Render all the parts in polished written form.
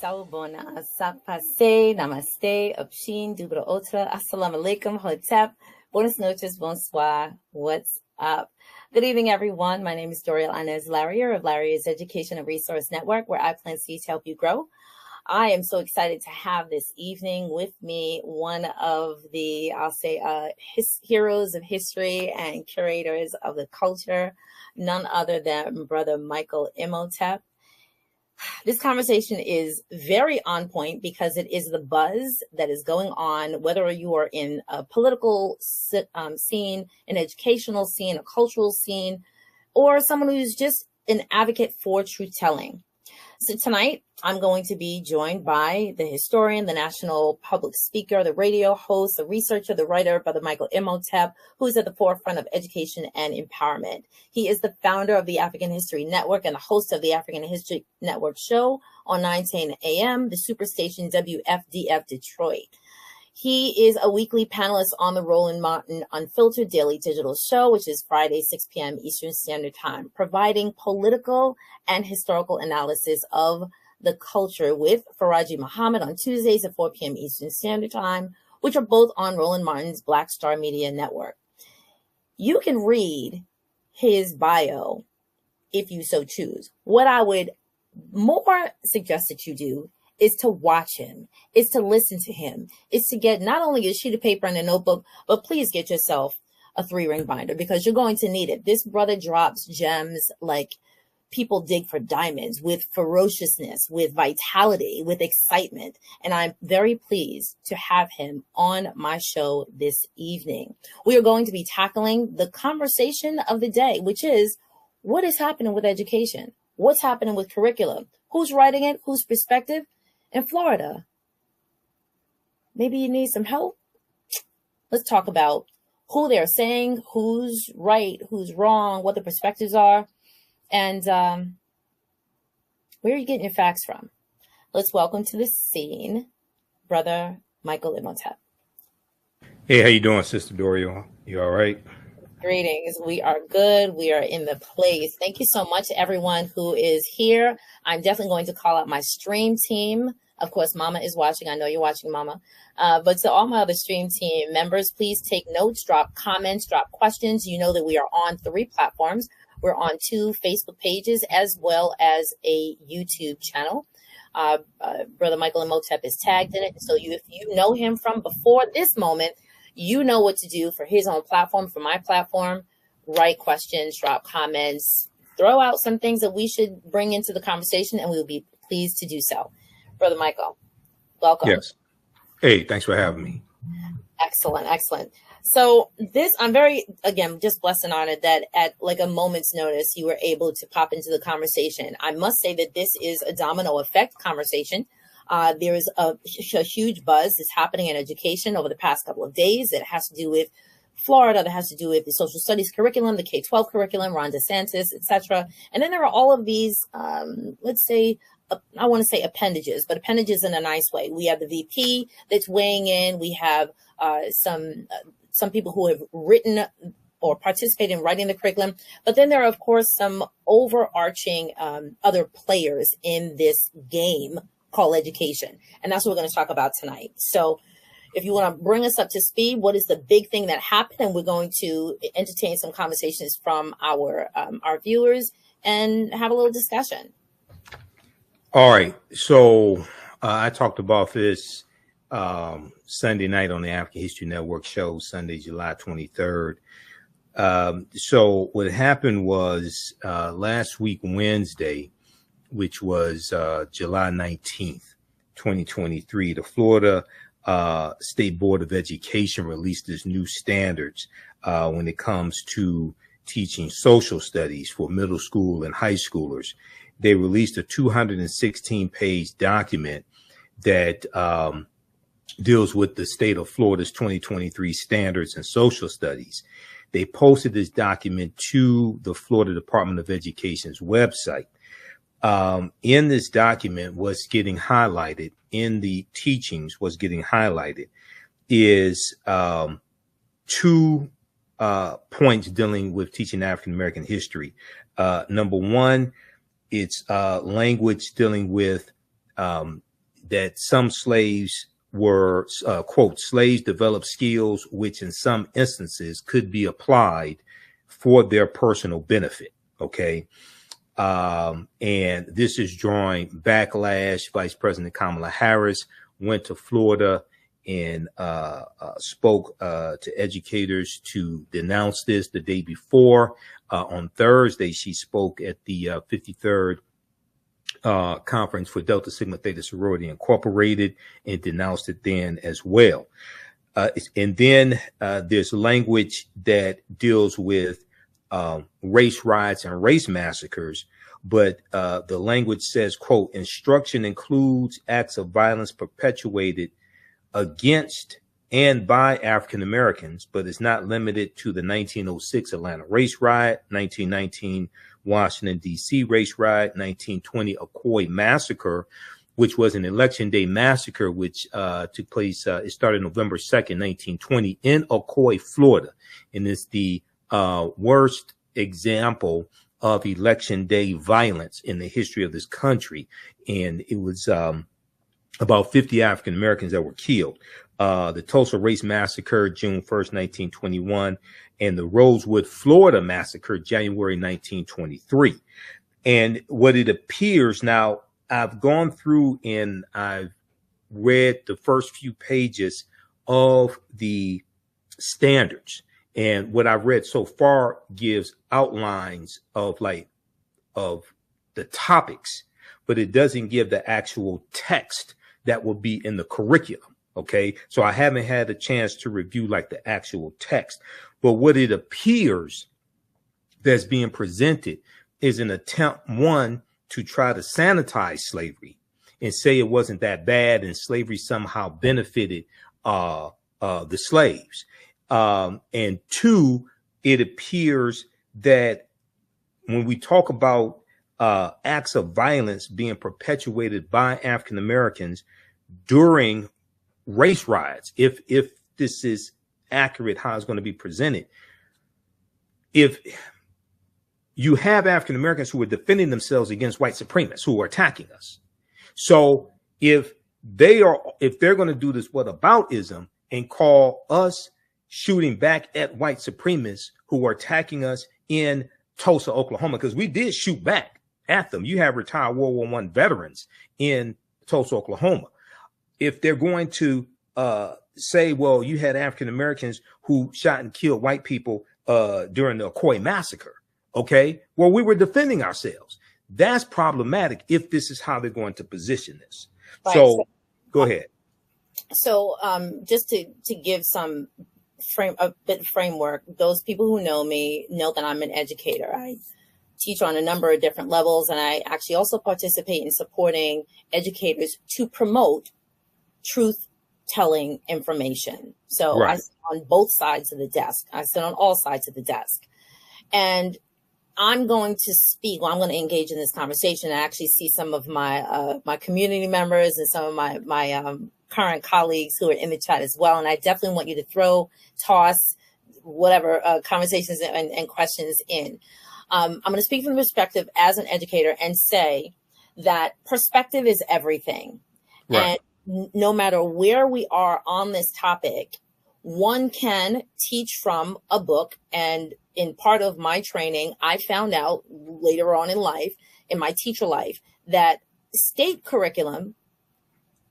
Sawubona, Sakpase, Namaste, Upshin, Dubra Otra, Assalamu alaikum, Hotep, Buenas noches, bonsoir, what's up? Good evening, everyone. My name is Doriel Larrier of Larrier's Education and Resource Network, where I plant seeds to help you grow. I am so excited to have this evening with me one of the, heroes of history and curators of the culture, none other than Brother Michael Imhotep. This conversation is very on point because it is the buzz that is going on, whether you are in a political scene, an educational scene, a cultural scene, or someone who's just an advocate for truth-telling. So tonight, I'm going to be joined by the historian, the national public speaker, the radio host, the researcher, the writer, Brother Michael Imhotep, who's at the forefront of education and empowerment. He is the founder of the African History Network and the host of the African History Network show on 9:10 a.m., the superstation WFDF Detroit. He is a weekly panelist on the Roland Martin Unfiltered Daily Digital Show, which is Friday, 6 p.m. Eastern Standard Time, providing political and historical analysis of the culture with Faraji Muhammad on Tuesdays at 4 p.m. Eastern Standard Time, which are both on Roland Martin's Black Star Media Network. You can read his bio if you so choose. What I would more suggest that you do is to watch him, is to listen to him, is to get not only a sheet of paper and a notebook, but please get yourself a 3-ring binder because you're going to need it. This brother drops gems like people dig for diamonds, with ferociousness, with vitality, with excitement. And I'm very pleased to have him on my show this evening. We are going to be tackling the conversation of the day, which is what is happening with education? What's happening with curriculum? Who's writing it? Whose perspective? In Florida, maybe you need some help. Let's talk about who they're saying, who's right, who's wrong, what the perspectives are, and where are you getting your facts from? Let's welcome to the scene, Brother Michael Imhotep. Hey, how you doing, Sister Doriel? You all right? Greetings. We are good. We are in the place. Thank you so much to everyone who is here. I'm definitely going to call out my stream team. Of course, Mama is watching. I know you're watching, Mama. But to all my other stream team members, please take notes, drop comments, drop questions. You know that we are on 3 platforms. We're on 2 Facebook pages as well as a YouTube channel. Brother Michael Imhotep is tagged in it. So if you know him from before this moment, you know what to do for his own platform, for my platform. Write questions, drop comments, throw out some things that we should bring into the conversation, and we will be pleased to do so. Brother Michael, welcome. Yes. Hey, thanks for having me. Excellent, excellent. So I'm very, again, just blessed and honored that at like a moment's notice, you were able to pop into the conversation. I must say that this is a domino effect conversation. There is a huge buzz that's happening in education over the past couple of days that has to do with Florida, that has to do with the social studies curriculum, the K-12 curriculum, Ron DeSantis, etc. And then there are all of these, let's say, I want to say appendages, but appendages in a nice way. We have the VP that's weighing in. We have some people who have written or participated in writing the curriculum. But then there are, of course, some overarching other players in this game called education. And that's what we're going to talk about tonight. So if you want to bring us up to speed, what is the big thing that happened? And we're going to entertain some conversations from our viewers and have a little discussion. All right. So I talked about this Sunday night on the African History Network show, Sunday, July 23rd. So what happened was last week, Wednesday, which was July 19th, 2023, the Florida State Board of Education released its new standards when it comes to teaching social studies for middle school and high schoolers. They released a 216-page document that deals with the state of Florida's 2023 standards in social studies. They posted this document to the Florida Department of Education's website. In this document, what's getting highlighted in the teachings, what's getting highlighted is 2 points dealing with teaching African American history. Number one, it's language dealing with that some slaves were, quote, slaves developed skills which in some instances could be applied for their personal benefit. Okay. And this is drawing backlash. Vice President Kamala Harris went to Florida and spoke to educators to denounce this the day before. On Thursday, she spoke at the 53rd conference for Delta Sigma Theta Sorority Incorporated and denounced it then as well. And then there's language that deals with race riots and race massacres, but the language says, quote, instruction includes acts of violence perpetuated against and by African Americans, but is not limited to the 1906 Atlanta race riot, 1919 Washington, D.C. race riot, 1920 Ocoee massacre, which was an election day massacre, which took place. It started November 2nd, 1920 in Ocoee, Florida. And it's the worst example of election day violence in the history of this country. And it was about 50 African Americans that were killed. The Tulsa Race Massacre, June 1st, 1921, and the Rosewood, Florida Massacre, January 1923. And what it appears now, I've gone through and I've read the first few pages of the standards. And what I've read so far gives outlines of the topics, but it doesn't give the actual text that will be in the curriculum. Okay. So I haven't had a chance to review like the actual text, but what it appears that's being presented is an attempt, one, to try to sanitize slavery and say it wasn't that bad and slavery somehow benefited the slaves. And two, it appears that when we talk about acts of violence being perpetuated by African Americans during race riots, if this is accurate, how it's going to be presented, if you have African Americans who are defending themselves against white supremacists who are attacking us. So if they're going to do this whataboutism and call us shooting back at white supremacists who are attacking us in Tulsa, Oklahoma, because we did shoot back at them. You have retired World War I veterans in Tulsa, Oklahoma. If they're going to say, well, you had African Americans who shot and killed white people during the Ocoee massacre. Okay, well, we were defending ourselves. That's problematic if this is how they're going to position this. Right. So go ahead. So just to give some a bit of framework, those people who know me know that I'm an educator. I teach on a number of different levels, and I actually also participate in supporting educators to promote truth-telling information. So right. I sit on both sides of the desk. I sit on all sides of the desk. And I'm going to speak, I'm going to engage in this conversation. I actually see some of my my community members and some of my current colleagues who are in the chat as well. And I definitely want you to toss whatever conversations and questions in. I'm going to speak from the perspective as an educator and say that perspective is everything. Right. And no matter where we are on this topic, one can teach from a book. And in part of my training, I found out later on in life, in my teacher life, that state curriculum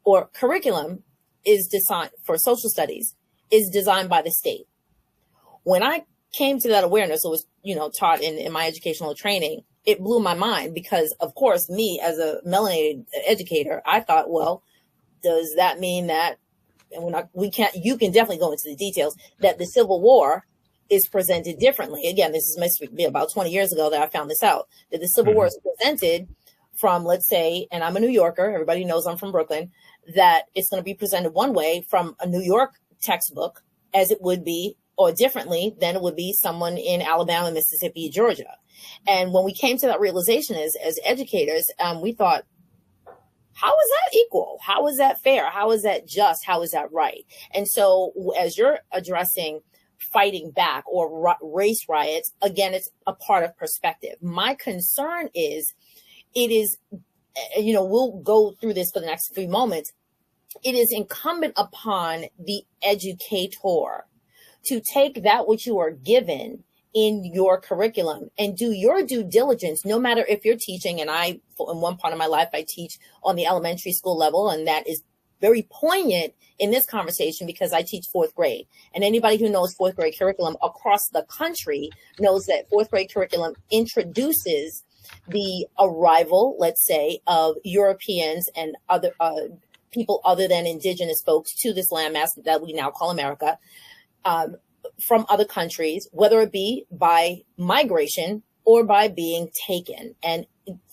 or curriculum is designed for social studies is designed by the state. When I came to that awareness, it was, taught in my educational training, it blew my mind because, of course, me as a melanated educator, I thought, well, does that mean that, and you can definitely go into the details, that the Civil War is presented differently. Again, this must be about 20 years ago that I found this out, that the Civil War is presented from, let's say, and I'm a New Yorker, everybody knows I'm from Brooklyn, that it's going to be presented one way from a New York textbook as it would be, or differently than it would be someone in Alabama, Mississippi, Georgia. And when we came to that realization as educators, we thought, how is that equal? How is that fair? How is that just? How is that right? And so as you're addressing fighting back or race riots, again, it's a part of perspective. My concern is it is we'll go through this for the next few moments. It is incumbent upon the educator to take that which you are given in your curriculum and do your due diligence, no matter if you're teaching. And in one part of my life, I teach on the elementary school level, and that is very poignant in this conversation because I teach fourth grade. And anybody who knows fourth grade curriculum across the country knows that fourth grade curriculum introduces the arrival, let's say, of Europeans and other people other than indigenous folks to this landmass that we now call America, from other countries, whether it be by migration or by being taken and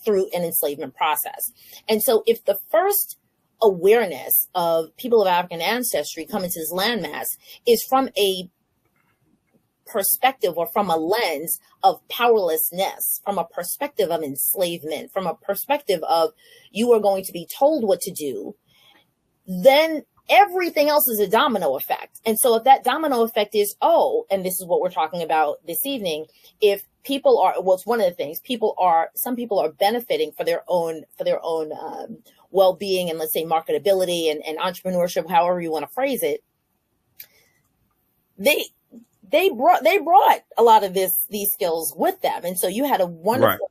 through an enslavement process. And so if the first awareness of people of African ancestry coming to this landmass is from a perspective or from a lens of powerlessness, from a perspective of enslavement, from a perspective of you are going to be told what to do, then everything else is a domino effect. And so if that domino effect is, and this is what we're talking about this evening, if people are, it's one of the things, some people are benefiting for their own well-being and, let's say, marketability and entrepreneurship, however you want to phrase it, they brought a lot of these skills with them. And so you had a wonderful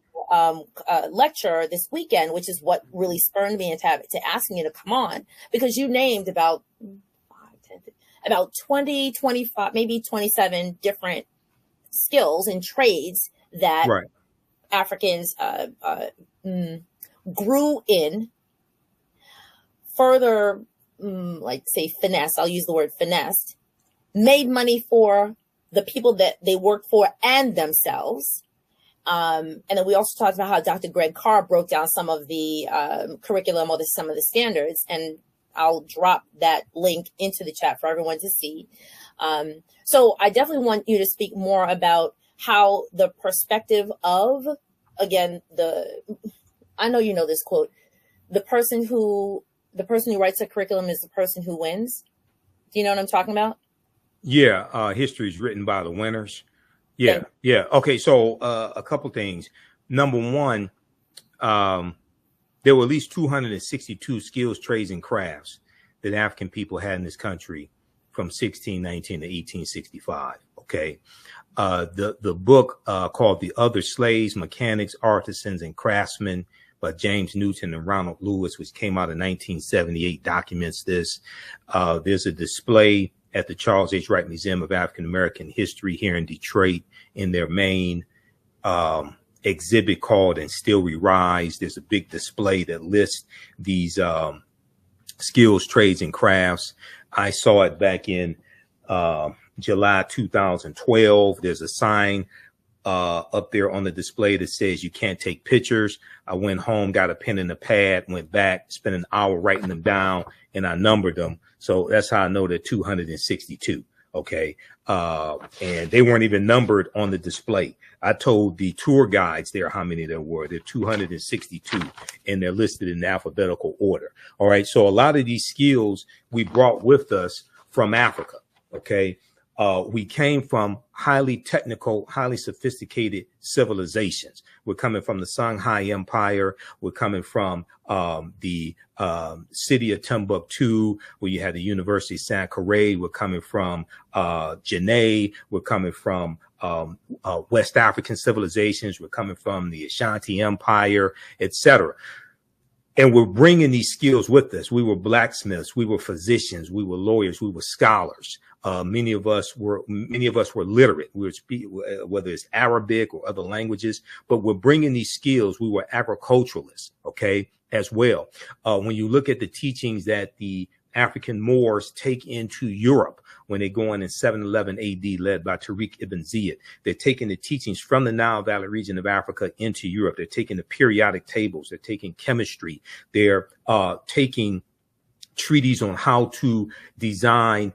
lecture this weekend, which is what really spurred me to asking you to come on, because you named about 20, 25, maybe 27 different skills and trades that Africans grew in. Further, like say finesse, I'll use the word finessed, made money for the people that they worked for and themselves. And then we also talked about how Dr. Greg Carr broke down some of the curriculum or some of the standards, and I'll drop that link into the chat for everyone to see. So I definitely want you to speak more about how the perspective of, again, I know you know this quote, the person who writes a curriculum is the person who wins. Do you know what I'm talking about? Yeah, history is written by the winners. Yeah. Okay, so a couple things. Number one, there were at least 262 skills, trades, and crafts that African people had in this country from 1619 to 1865. Okay, the book called "The Other Slaves, Mechanics, Artisans, and Craftsmen" by James Newton and Ronald Lewis, which came out in 1978, documents this. There's a display at the Charles H. Wright Museum of African American History here in Detroit in their main exhibit called "And Still We Rise." There's a big display that lists these skills, trades, and crafts. I saw it back in July 2012. There's a sign up there on the display that says you can't take pictures. I went home, got a pen and a pad, went back, spent an hour writing them down, and I numbered them. So that's how I know that 262. Okay. And they weren't even numbered on the display. I told the tour guides there how many there were. There are 262, and they're listed in alphabetical order. All right. So a lot of these skills we brought with us from Africa. Okay. We came from highly technical, highly sophisticated civilizations. We're coming from the Songhai Empire. We're coming from the city of Timbuktu, where you had the University of Sankore. We're coming from Janae. We're coming from West African civilizations. We're coming from the Ashanti Empire, etc. And we're bringing these skills with us. We were blacksmiths. We were physicians. We were lawyers. We were scholars. Many of us were literate. We were whether it's Arabic or other languages, but we're bringing these skills. We were agriculturalists, okay, as well. When you look at the teachings that the African Moors take into Europe when they go in 711 AD, led by Tariq ibn Ziyad, they're taking the teachings from the Nile Valley region of Africa into Europe. They're taking the periodic tables. They're taking chemistry. They're taking treaties on how to design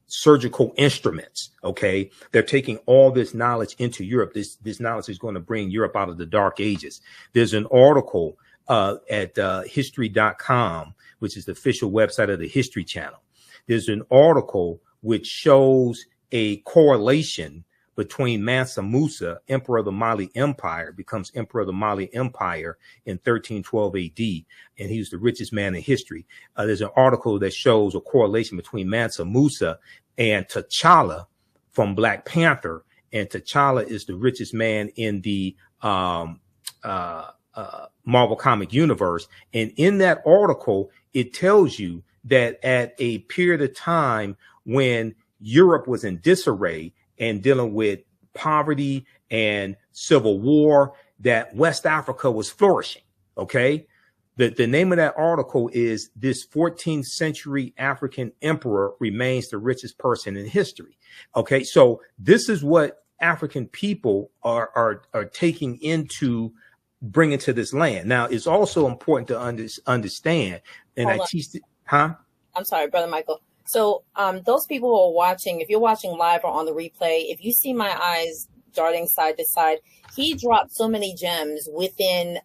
surgical instruments. Okay. They're taking all this knowledge into Europe. This knowledge is going to bring Europe out of the dark ages. There's an article at history.com, which is the official website of the History Channel. There's an article which shows a correlation between Mansa Musa, emperor of the Mali Empire, becomes emperor of the Mali Empire in 1312 AD, and he was the richest man in history. There's an article that shows a correlation between Mansa Musa and T'Challa from Black Panther, and T'Challa is the richest man in the Marvel comic universe. And in that article, it tells you that at a period of time when Europe was in disarray and dealing with poverty and civil war, that West Africa was flourishing. Okay. The name of that article is "This 14th Century African Emperor Remains the Richest Person in History." Okay. So this is what African people are taking into bringing to this land. Now, it's also important to understand, and I teach, I'm sorry, Brother Michael. So those people who are watching, if you're watching live or on the replay, if you see my eyes darting side to side, he dropped so many gems within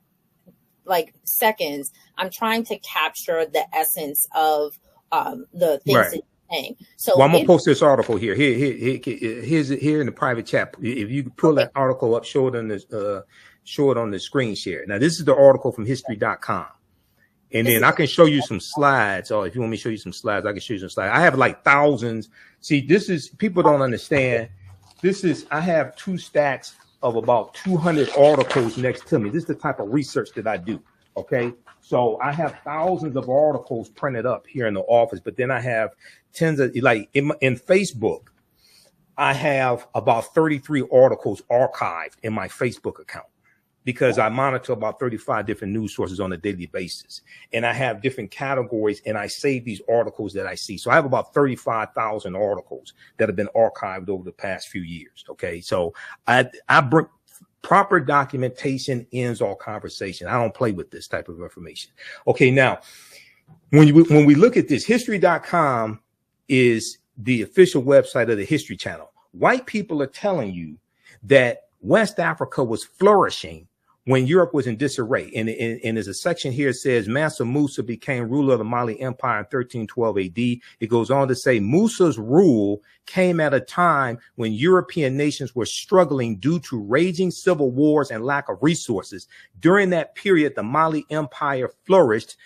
like seconds. I'm trying to capture the essence of the things that you're saying. So well, I'm gonna post this article here. Here's here in the private chat. If you pull that article up, show it on the screen share. Now, this is the article from history.com. And then I can show you some slides. Or if you want me to show you some slides, I can show you some slides. I have like thousands. See, this is, people don't understand. I have 2 stacks of about 200 articles next to me. This is the type of research that I do. Okay. So I have thousands of articles printed up here in the office, but then I have tens of, like in Facebook, I have about 33 articles archived in my Facebook account, because I monitor about 35 different news sources on a daily basis. And I have different categories, and I save these articles that I see. So I have about 35,000 articles that have been archived over the past few years. Okay. So I bring proper documentation ends all conversation. I don't play with this type of information. Okay. Now, when we look at this, history.com is the official website of the History Channel. White people are telling you that West Africa was flourishing when Europe was in disarray. And there's a section here that says Mansa Musa became ruler of the Mali Empire in 1312 AD. It goes on to say Musa's rule came at a time when European nations were struggling due to raging civil wars and lack of resources. During that period, the Mali Empire flourished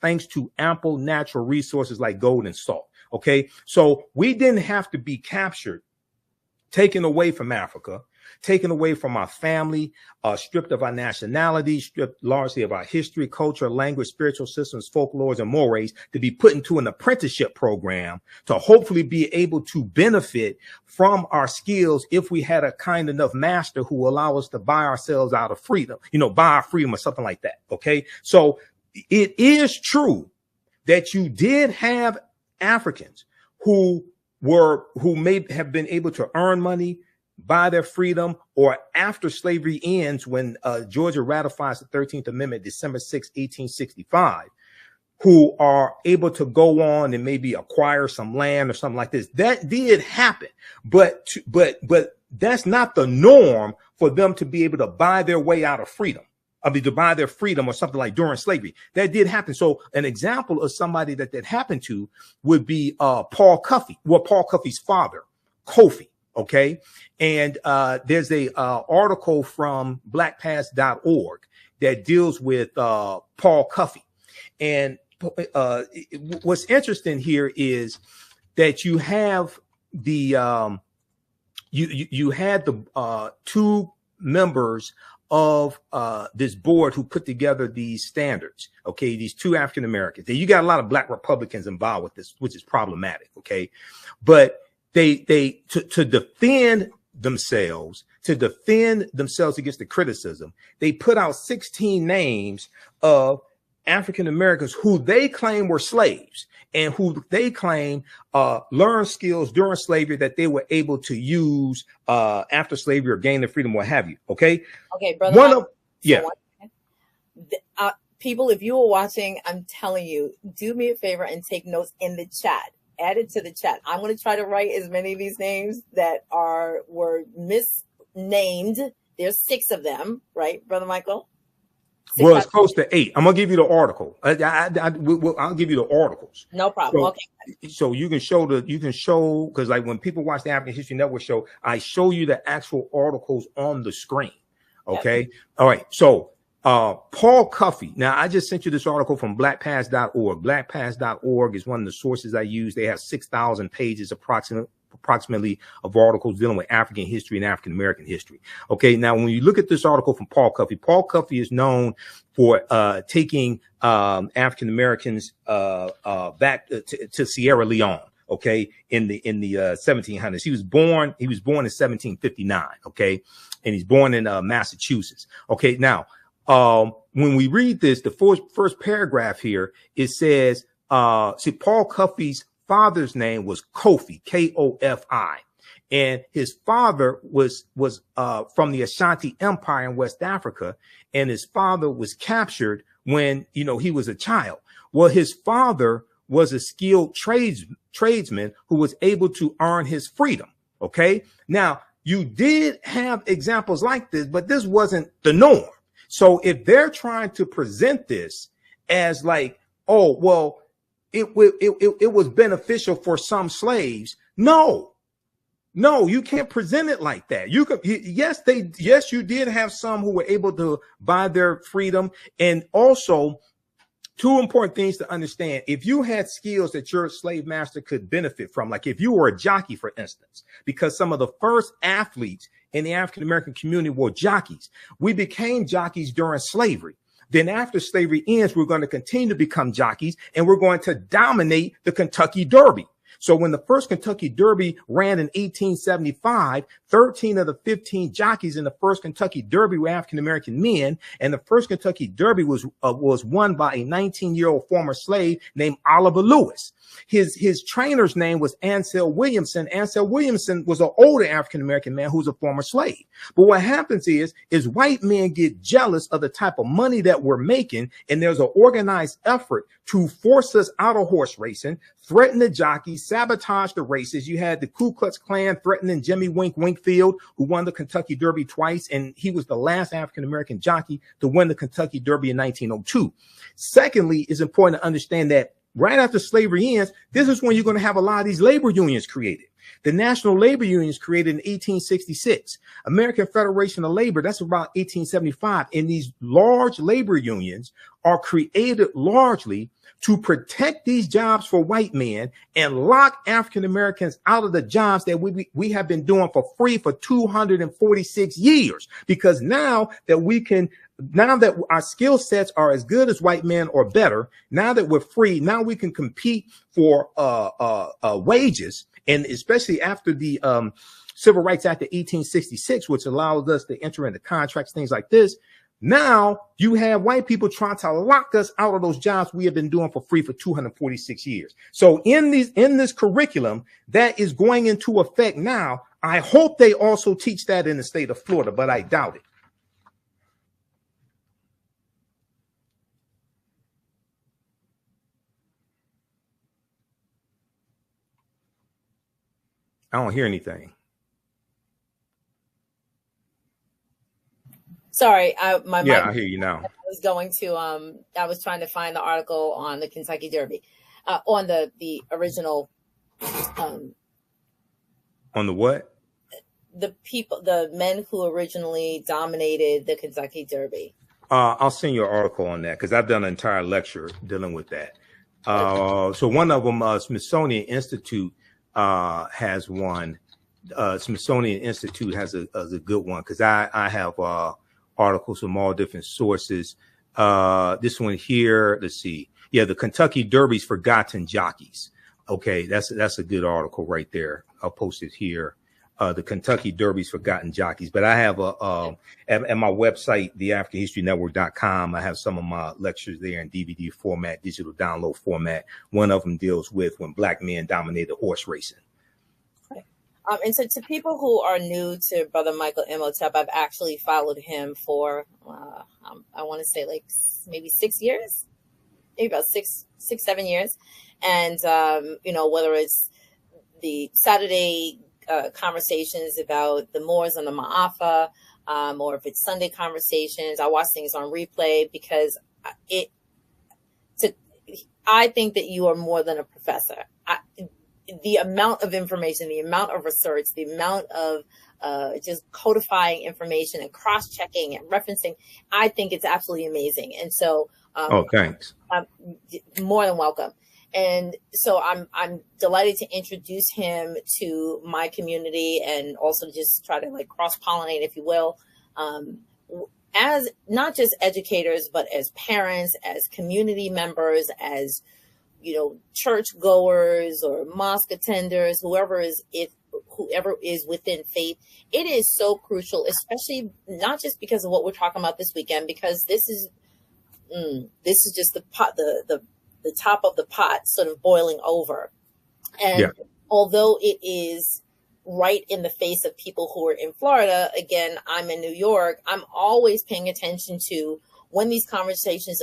thanks to ample natural resources like gold and salt. Okay, so we didn't have to be captured, taken away from Africa, taken away from our family, stripped of our nationality, stripped largely of our history, culture, language, spiritual systems, folklores, and mores, to be put into an apprenticeship program to hopefully be able to benefit from our skills if we had a kind enough master who will allow us to buy ourselves out of freedom, buy our freedom or something like that. Okay, so it is true that you did have Africans who may have been able to earn money, buy their freedom, or after slavery ends, when Georgia ratifies the 13th Amendment, December 6, 1865, who are able to go on and maybe acquire some land or something like this. That did happen, but that's not the norm for them to be able to buy their way out of freedom. To buy their freedom or something like during slavery. That did happen. So an example of somebody that happened to would be Paul Cuffey. Well, Paul Cuffey's father, Kofi. Okay. And there's a article from blackpast.org that deals with Paul Cuffey. And what's interesting here is that you have the you had the 2 members of this board who put together these standards. Okay, these 2 African Americans. You got a lot of Black Republicans involved with this, which is problematic. Okay, but they to defend themselves against the criticism, they put out 16 names of African Americans who they claim were slaves and who they claim learned skills during slavery that they were able to use after slavery or gain their freedom, what have you. Okay. Okay, brother. People, if you were watching, I'm telling you, do me a favor and take notes in the chat. Add it to the chat. I'm going to try to write as many of these names that were misnamed. There's 6 of them, right, Brother Michael? Well, it's close to 8. I'm gonna give you the article. I'll give you the articles. No problem. So, okay. So you can show because like when people watch the African History Network show, I show you the actual articles on the screen. Okay. Yep. All right. So Paul Cuffey. Now I just sent you this article from blackpast.org. Blackpast.org is one of the sources I use. They have 6,000 pages approximately of articles dealing with African history and African American history. Okay, now when you look at this article from Paul Cuffey is known for taking African Americans back to Sierra Leone. Okay, in the 1700s. He was born in 1759. Okay, and he's born in Massachusetts. Okay, now when we read this, the first paragraph here, it says, see, Paul Cuffey's father's name was Kofi, Kofi, and his father was from the Ashanti Empire in West Africa, and his father was captured when he was a child. Well, his father was a skilled tradesman who was able to earn his freedom. Okay, now you did have examples like this, but this wasn't the norm. So if they're trying to present this as like, oh well, it was beneficial for some slaves. No, you can't present it like that. You could, yes, you did have some who were able to buy their freedom. And also, two important things to understand. If you had skills that your slave master could benefit from, like if you were a jockey, for instance, because some of the first athletes in the African-American community were jockeys. We became jockeys during slavery. Then after slavery ends, we're going to continue to become jockeys, and we're going to dominate the Kentucky Derby. So when the first Kentucky Derby ran in 1875, 13 of the 15 jockeys in the first Kentucky Derby were African-American men. And the first Kentucky Derby was won by a 19-year-old former slave named Oliver Lewis. His trainer's name was Ansel Williamson. Ansel Williamson was an older African-American man who was a former slave. But what happens is white men get jealous of the type of money that we're making, and there's an organized effort to force us out of horse racing, threaten the jockeys, sabotage the races. You had the Ku Klux Klan threatening Jimmy Winkfield, who won the Kentucky Derby twice, and he was the last African-American jockey to win the Kentucky Derby in 1902. Secondly, it's important to understand that right after slavery ends, this is when you're going to have a lot of these labor unions created. The National Labor Unions created in 1866. American Federation of Labor, that's about 1875. And these large labor unions are created largely to protect these jobs for white men and lock African Americans out of the jobs that we have been doing for free for 246 years. Because now that our skill sets are as good as white men or better, now that we're free, now we can compete for wages. And especially after the Civil Rights Act of 1866, which allowed us to enter into contracts, things like this. Now you have white people trying to lock us out of those jobs we have been doing for free for 246 years. So in this curriculum that is going into effect now, I hope they also teach that in the state of Florida, but I doubt it. I don't hear anything. Sorry, I hear you now. I was trying to find the article on the Kentucky Derby, on the original. On the what? The men who originally dominated the Kentucky Derby. I'll send you an article on that because I've done an entire lecture dealing with that. So one of them, Smithsonian Institute, has one. Smithsonian Institute has a good one because I have articles from all different sources. This one here, let's see. Yeah, the Kentucky Derby's Forgotten Jockeys. Okay, that's a good article right there. I'll post it here. The Kentucky Derby's Forgotten Jockeys. But I have at my website, theafricanhistorynetwork.com, I have some of my lectures there in DVD format, digital download format. One of them deals with when black men dominated horse racing. And so to people who are new to Brother Michael Imhotep, I've actually followed him for, I want to say like maybe 6 years, maybe about six, 7 years. And, whether it's the Saturday conversations about the Moors on the Ma'afa, or if it's Sunday conversations. I watch things on replay because I think that you are more than a professor. The amount of information, the amount of research, the amount of just codifying information and cross-checking and referencing, I think it's absolutely amazing. And so, thanks. More than welcome. And so I'm delighted to introduce him to my community and also just try to like cross-pollinate, if you will, as not just educators, but as parents, as community members, as, you know, church goers or mosque attenders, whoever is within faith. It is so crucial, especially not just because of what we're talking about this weekend, because this is just the pot, the top of the pot sort of boiling over. And although it is right in the face of people who are in Florida, again, I'm in New York, I'm always paying attention to when these conversations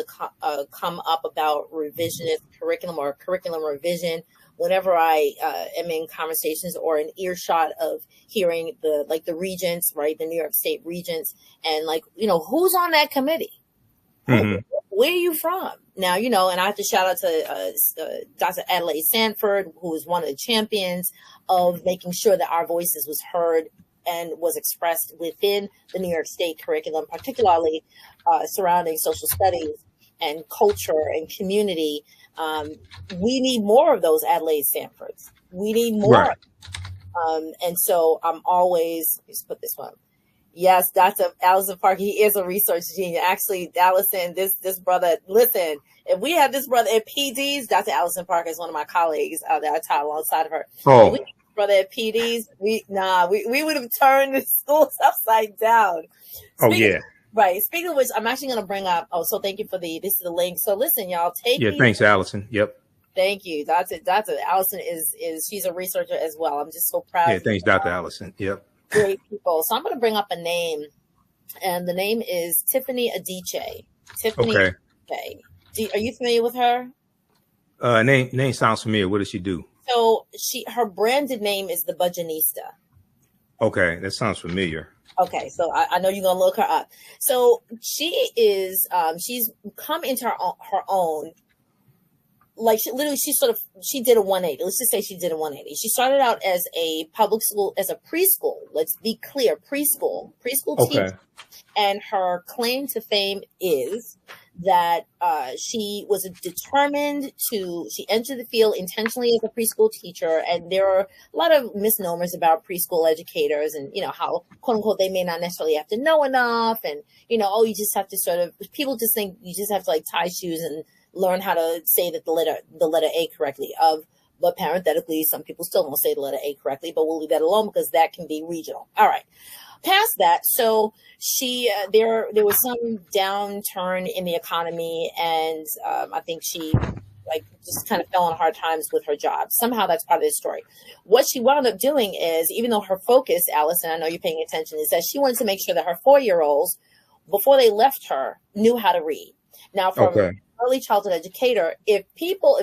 come up about revisionist curriculum or curriculum revision. Whenever I am in conversations or an earshot of hearing the regents, right, the New York State regents, and like, you know, who's on that committee? Mm-hmm. Where are you from? Now, you know, and I have to shout out to Dr. Adelaide Sanford, who is one of the champions of making sure that our voices was heard and was expressed within the New York State curriculum, particularly surrounding social studies and culture and community. We need more of those Adelaide Sanfords. We need more. Right. And so I'm always, let's put this one. Yes, Dr. Allison Parker, he is a research genius. Actually, Allison, this brother, listen, if we had this brother at PD's, Dr. Allison Parker is one of my colleagues that I taught alongside of her. Oh. If we had this brother at PD's, we would have turned the schools upside down. Right. Speaking of which, I'm actually going to bring up, so thank you for this is the link. So listen, y'all, thanks, Allison. Yep. Thank you. Dr. Allison she's a researcher as well. I'm just so proud. Yeah, thanks, Dr. Allison. Yep. Great people. So I'm going to bring up a name, and the name is Tiffany Adichie. Tiffany Adichie. Are you familiar with her? Name sounds familiar. What does she do? So her branded name is the Budgetnista. Okay, that sounds familiar. Okay, so I know you're gonna look her up. So she is, she's come into her own. Like she did a 180. Let's just say she did a 180. She started out as a public school, as a preschool. Let's be clear, preschool teacher. And her claim to fame is that she was determined she entered the field intentionally as a preschool teacher. And there are a lot of misnomers about preschool educators and, you know, how, quote unquote, they may not necessarily have to know enough. And, you know, you just have to people just think you just have to like tie shoes and learn how to say that the letter A correctly. But parenthetically, some people still don't say the letter A correctly, but we'll leave that alone because that can be regional. All right. Past that, so she there was some downturn in the economy, and I think she just kind of fell on hard times with her job. Somehow that's part of this story. What she wound up doing is, even though her focus, Allison, I know you're paying attention, is that she wanted to make sure that her 4-year-olds, before they left her, knew how to read. Now, from early childhood educator, if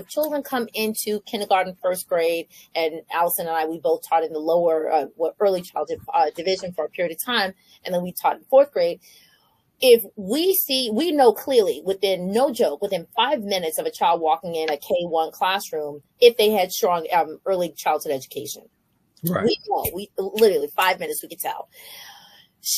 children come into kindergarten, first grade, and Allison and I, we both taught in the lower early childhood division for a period of time, and then we taught in 4th grade. If we know clearly within 5 minutes of a child walking in a K1 classroom, if they had strong early childhood education. Right. We literally 5 minutes we could tell.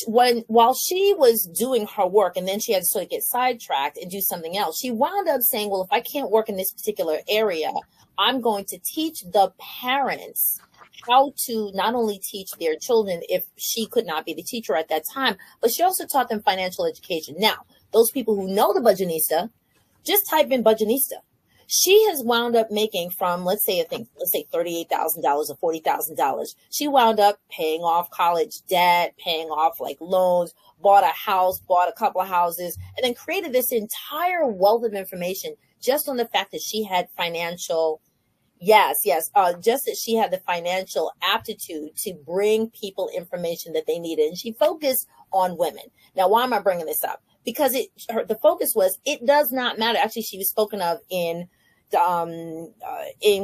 While she was doing her work, and then she had to sort of get sidetracked and do something else, she wound up saying, well, if I can't work in this particular area, I'm going to teach the parents how to not only teach their children if she could not be the teacher at that time, but she also taught them financial education. Now, those people who know the Budgetnista, just type in Budgetnista. She has wound up making from, let's say $38,000 or $40,000. She wound up paying off college debt, paying off like loans, bought a house, bought a couple of houses, and then created this entire wealth of information just on the fact that she had just that she had the financial aptitude to bring people information that they needed. And she focused on women. Now, why am I bringing this up? Because the focus was, it does not matter. Actually, she was spoken of in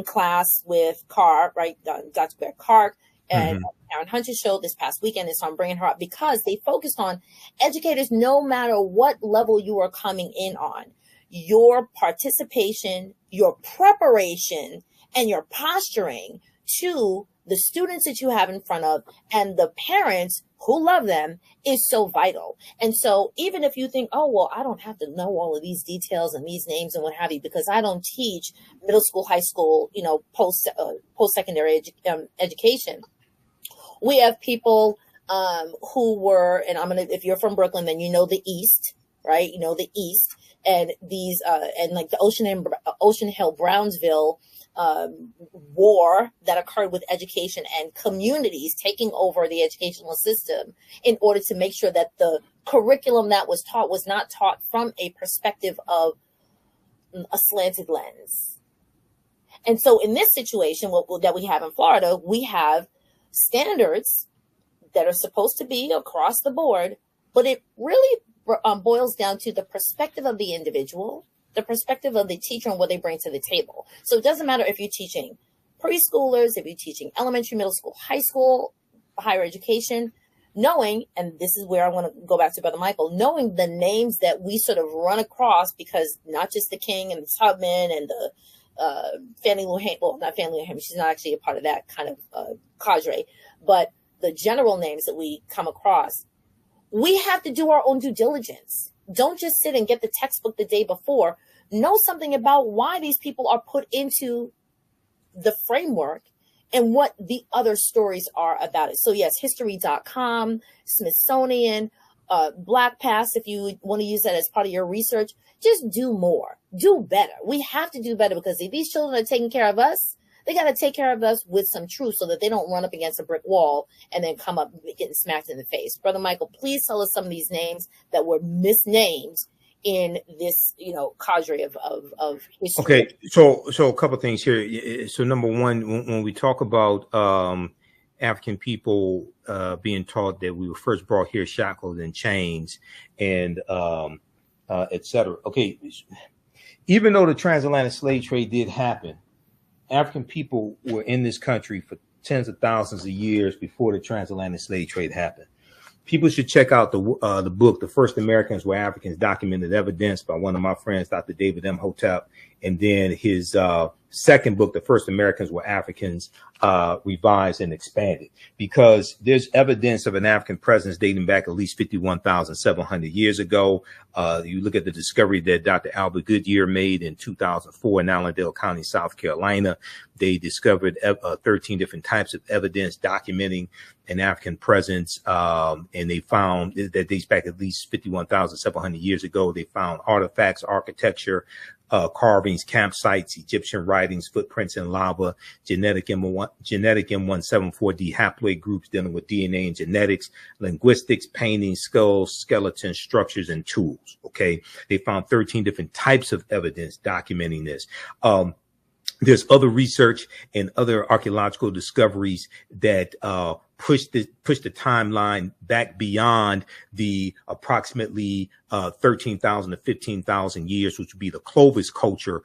class with Carr, right? Dr. Bear Clark, and Karen Hunter's show this past weekend. And so I'm bringing her up because they focused on educators, no matter what level you are coming in on, your participation, your preparation, and your posturing to the students that you have in front of and the parents who love them is so vital. And so even if you think, oh, well, I don't have to know all of these details and these names and what have you, because I don't teach middle school, high school, post-secondary education. We have people who were, and if you're from Brooklyn, then you know the East, right? You know the East, and these, and like the Ocean Hill, Brownsville war that occurred with education and communities taking over the educational system in order to make sure that the curriculum that was taught was not taught from a perspective of a slanted lens. And so in this situation that we have in Florida, we have standards that are supposed to be across the board, but it really boils down to the perspective of the individual, the perspective of the teacher and what they bring to the table. So it doesn't matter if you're teaching preschoolers, if you're teaching elementary, middle school, high school, higher education, knowing, and this is where I want to go back to Brother Michael, knowing the names that we sort of run across, because not just the King and the Tubman and the Fannie Lou Hamer, well, not Fannie Lou Hamer, she's not actually a part of that kind of cadre, but the general names that we come across, we have to do our own due diligence. Don't just sit and get the textbook the day before. Know something about why these people are put into the framework and what the other stories are about it. So yes, history.com, Smithsonian, Black Past, if you want to use that as part of your research, just do more, do better. We have to do better, because if these children are taking care of us, they got to take care of us with some truth so that they don't run up against a brick wall and then come up getting smacked in the face. Brother Michael, please tell us some of these names that were misnamed in this, cadre of history. Okay, so a couple of things here. So number one, when we talk about African people being taught that we were first brought here shackled in chains and et cetera. Okay, even though the transatlantic slave trade did happen, African people were in this country for tens of thousands of years before the transatlantic slave trade happened. People should check out the book, The First Americans Were Africans, Documented Evidence, by one of my friends, Dr. David Imhotep. And then his second book, The First Americans Were Africans, revised and expanded, because there's evidence of an African presence dating back at least 51,700 years ago. You look at the discovery that Dr. Albert Goodyear made in 2004 in Allendale County, South Carolina. They discovered 13 different types of evidence documenting an African presence, and they found that dates back at least 51,700 years ago. They found artifacts, architecture, carvings, campsites, Egyptian writings, footprints in lava, genetic M174D haploid groups dealing with DNA and genetics, linguistics, paintings, skulls, skeletons, structures, and tools. Okay. They found 13 different types of evidence documenting this. There's other research and other archaeological discoveries that push the timeline back beyond the approximately 13,000 to 15,000 years, which would be the Clovis culture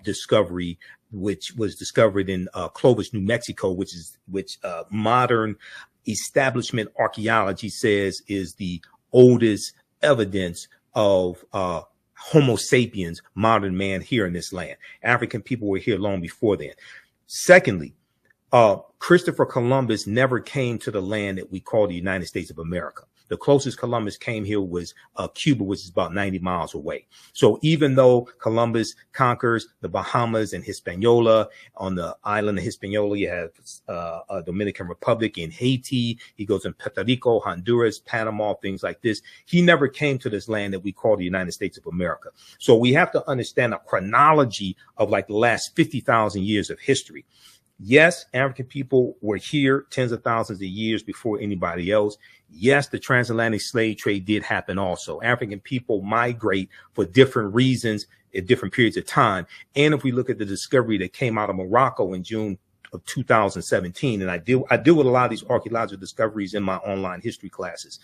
discovery, which was discovered in Clovis, New Mexico, which modern establishment archaeology says is the oldest evidence of Homo sapiens, modern man, here in this land. African people were here long before then. Secondly, Christopher Columbus never came to the land that we call the United States of America. The closest Columbus came here was Cuba, which is about 90 miles away. So even though Columbus conquers the Bahamas and Hispaniola, on the island of Hispaniola, you have a Dominican Republic, in Haiti, he goes in Puerto Rico, Honduras, Panama, things like this. He never came to this land that we call the United States of America. So we have to understand a chronology of like the last 50,000 years of history. Yes, African people were here tens of thousands of years before anybody else. Yes, the transatlantic slave trade did happen also. African people migrate for different reasons at different periods of time. And if we look at the discovery that came out of Morocco in June of 2017. And I deal with a lot of these archaeological discoveries in my online history classes.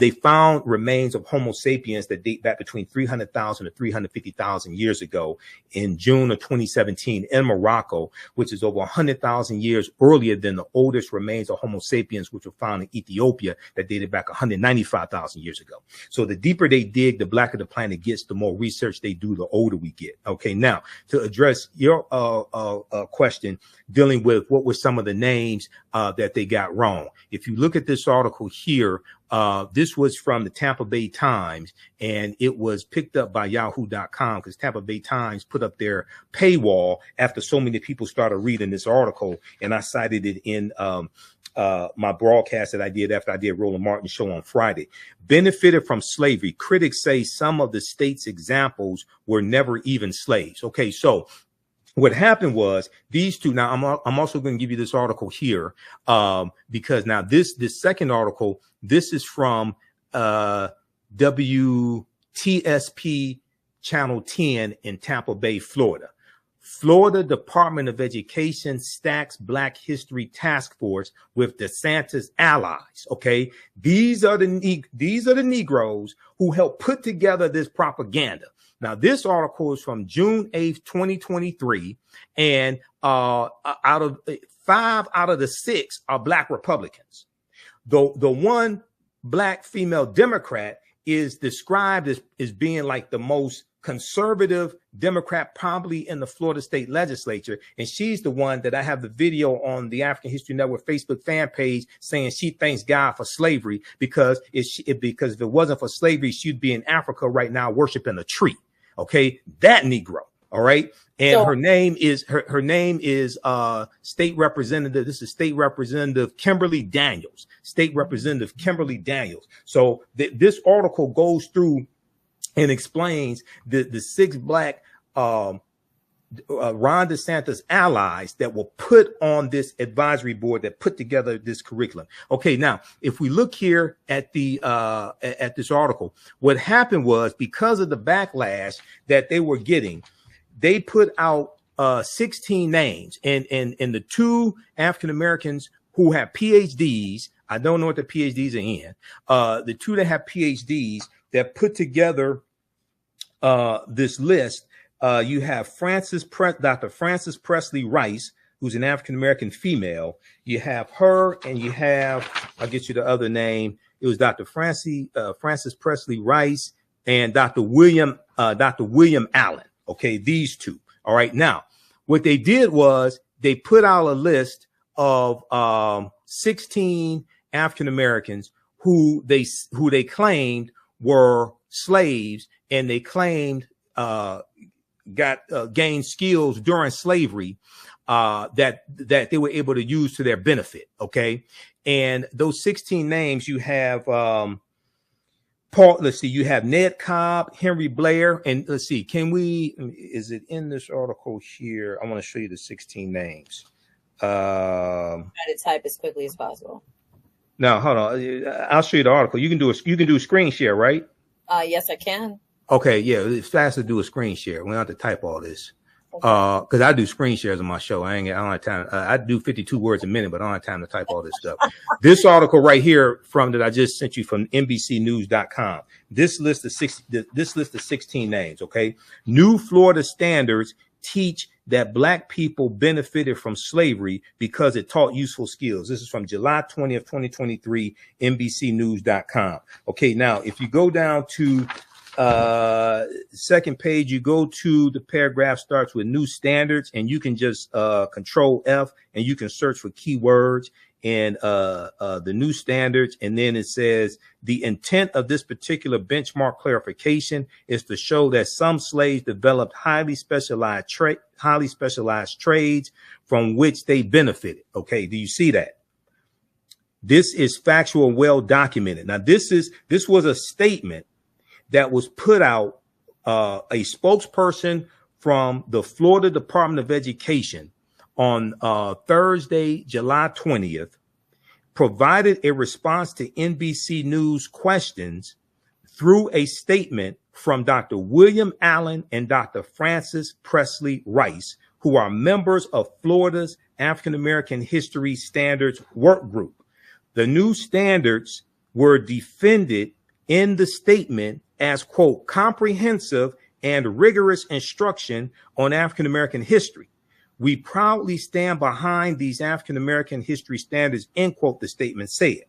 They found remains of Homo sapiens that date back between 300,000 to 350,000 years ago in June of 2017 in Morocco, which is over 100,000 years earlier than the oldest remains of Homo sapiens, which were found in Ethiopia that dated back 195,000 years ago. So the deeper they dig, the blacker the planet gets, the more research they do, the older we get. Okay, now to address your question dealing with what were some of the names that they got wrong. If you look at this article here, this was from the Tampa Bay Times, and it was picked up by yahoo.com because Tampa Bay Times put up their paywall after so many people started reading this article. And I cited it in my broadcast that I did after I did Roland Martin's show on Friday. Benefited from slavery. Critics say some of the state's examples were never even slaves. Okay, so what happened was these two. Now, I'm also going to give you this article here because now this second article, this is from WTSP Channel 10 in Tampa Bay, Florida. Florida Department of Education stacks Black History Task Force with DeSantis allies. Okay, these are the Negroes who helped put together this propaganda. Now, this article is from June 8th, 2023, and out of 5 out of the 6 are Black Republicans. The one Black female Democrat is described as being like the most conservative Democrat probably in the Florida state legislature. And she's the one that I have the video on the African History Network Facebook fan page saying she thanks God for slavery because if it wasn't for slavery, she'd be in Africa right now worshiping a tree. Okay, that Negro. All right. And so, her name is State Representative. This is State Representative Kimberly Daniels. State Representative Kimberly Daniels. So this article goes through and explains the 6 Black Ron DeSantis allies that were put on this advisory board that put together this curriculum. Okay, now if we look here at the at this article, what happened was because of the backlash that they were getting, they put out 16 names, and the 2 African Americans who have PhDs. I don't know what the PhDs are in. The 2 that have PhDs that put together this list. You have Dr. Frances Presley Rice, who's an African-American female. You have her, and you have, I'll get you the other name. It was Dr. Frances Presley Rice and Dr. William Allen. Okay, these 2. All right. Now, what they did was they put out a list of 16 African-Americans who they claimed were slaves, and they claimed gained skills during slavery that they were able to use to their benefit. Okay, and those 16 names you have you have Ned Cobb, Henry Blair, and let's see, is it in this article here? I want to show you the 16 names. Try to type as quickly as possible. No, hold on. I'll show you the article. You can do a screen share, right? Yes, I can. Okay, yeah, it's faster to do a screen share. We don't have to type all this. Because I do screen shares on my show. I don't have time. I do 52 words a minute, but I don't have time to type all this stuff. This article right here that I just sent you from NBCnews.com. This list of 16 names. Okay, new Florida standards teach that Black people benefited from slavery because it taught useful skills. This is from July 20th, 2023, NBCnews.com. Okay, now if you go down to second page, you go to the paragraph starts with new standards, and you can just Control F and you can search for keywords and the new standards. And then it says the intent of this particular benchmark clarification is to show that some slaves developed highly specialized trades from which they benefited. Okay, do you see that? This is factual, well documented. Now, this was a statement that was put out, a spokesperson from the Florida Department of Education on Thursday, July 20th, provided a response to NBC News questions through a statement from Dr. William Allen and Dr. Frances Presley Rice, who are members of Florida's African American History Standards Work Group. The new standards were defended in the statement as, quote, comprehensive and rigorous instruction on African American history. We proudly stand behind these African American history standards, end quote, the statement said.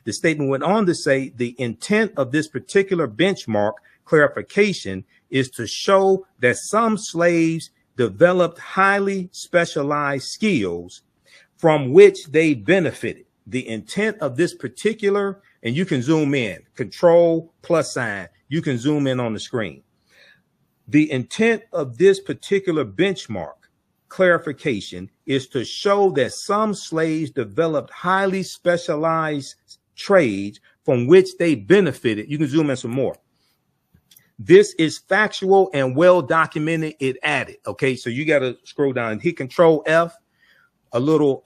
The statement went on to say the intent of this particular benchmark clarification is to show that some slaves developed highly specialized skills from which they benefited. The intent of this particular, and you can zoom in, control plus sign, you can zoom in on the screen. The intent of this particular benchmark clarification is to show that some slaves developed highly specialized trades from which they benefited. You can zoom in some more. This is factual and well documented. It added. Okay, so you got to scroll down, hit Control F. A little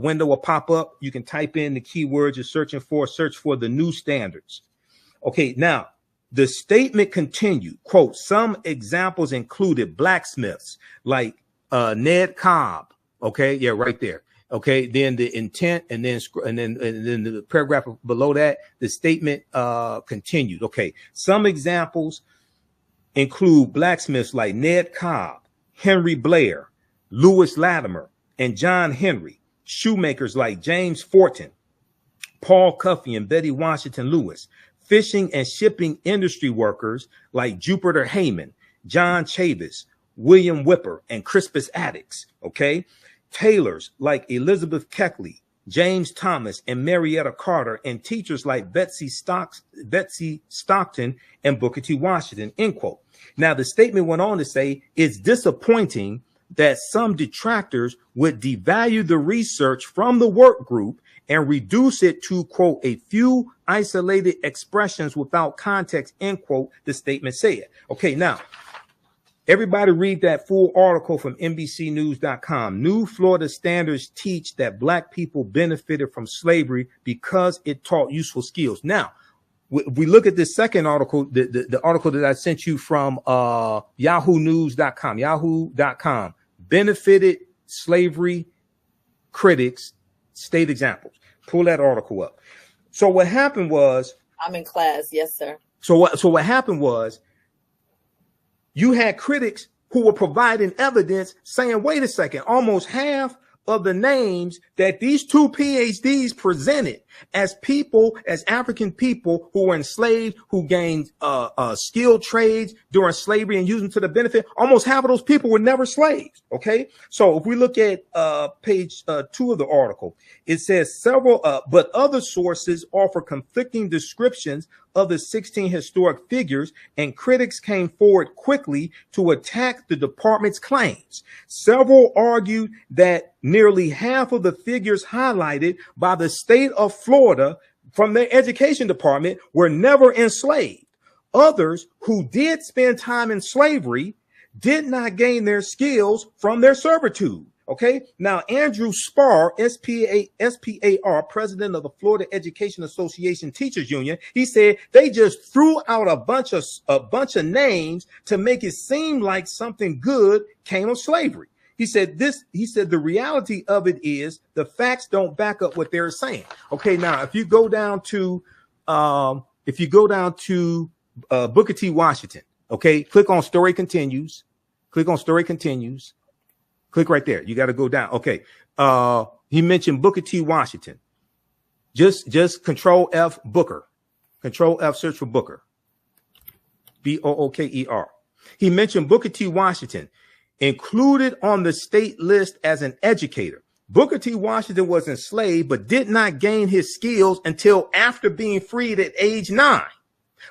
window will pop up. You can type in the keywords you're searching for. Search for the new standards. Okay, now the statement continued. Quote: some examples included blacksmiths like Ned Cobb. Okay, yeah, right there. Okay, then the intent, and then the paragraph below that, the statement continued. Okay, some examples include blacksmiths like Ned Cobb, Henry Blair, Lewis Latimer, and John Henry, shoemakers like James Fortin, Paul Cuffey, and Betty Washington Lewis, fishing and shipping industry workers like Jupiter Heyman, John Chavis, William Whipper, and Crispus Attucks. Okay, tailors like Elizabeth Keckley, James Thomas, and Marietta Carter, and teachers like Betsy Stockton and Booker T. Washington, end quote. Now, the statement went on to say, it's disappointing that some detractors would devalue the research from the work group and reduce it to, quote, a few isolated expressions without context, end quote, the statement said. Okay, now, everybody read that full article from NBCnews.com. New Florida standards teach that Black people benefited from slavery because it taught useful skills. Now, we look at this second article, the article that I sent you from yahoonews.com, benefited slavery critics, state examples. Pull that article up. So what happened was, I'm in class. Yes, sir. So what happened was, you had critics who were providing evidence saying, wait a second, almost half of the names that these two PhDs presented as people, as African people who were enslaved, who gained skilled trades during slavery and used them to the benefit, almost half of those people were never slaves. Okay, so if we look at page 2 of the article, it says several, but other sources offer conflicting descriptions of the 16 historic figures, and critics came forward quickly to attack the department's claims. Several argued that nearly half of the figures highlighted by the state of Florida from their education department were never enslaved. Others who did spend time in slavery did not gain their skills from their servitude. Okay, now Andrew Spar, SPAR, president of the Florida Education Association Teachers Union, he said they just threw out a bunch of names to make it seem like something good came of slavery. He said the reality of it is the facts don't back up what they're saying. Okay, now if you go down to Booker T. Washington, okay, click on story continues. Click on story continues. Click right there. You got to go down. Okay. He mentioned Booker T. Washington. Just Control F Booker. Control F, search for Booker. Booker. He mentioned Booker T. Washington, included on the state list as an educator. Booker T. Washington was enslaved, but did not gain his skills until after being freed at age 9.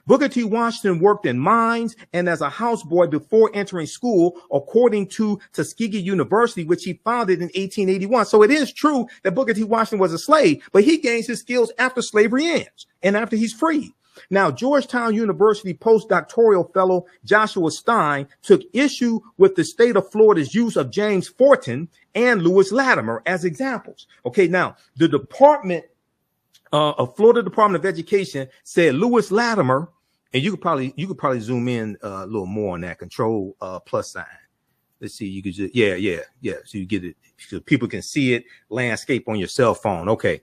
Booker T. Washington worked in mines and as a houseboy before entering school, according to Tuskegee University, which he founded in 1881. So it is true that Booker T. Washington was a slave, but he gains his skills after slavery ends and after he's freed. Now, Georgetown University postdoctoral fellow Joshua Stein took issue with the state of Florida's use of James Fortin and Lewis Latimer as examples. Okay, now the Florida Department of Education said Lewis Latimer, and you could probably zoom in a little more on that, control plus sign. Let's see. You could just, yeah. So you get it so people can see it landscape on your cell phone. Okay.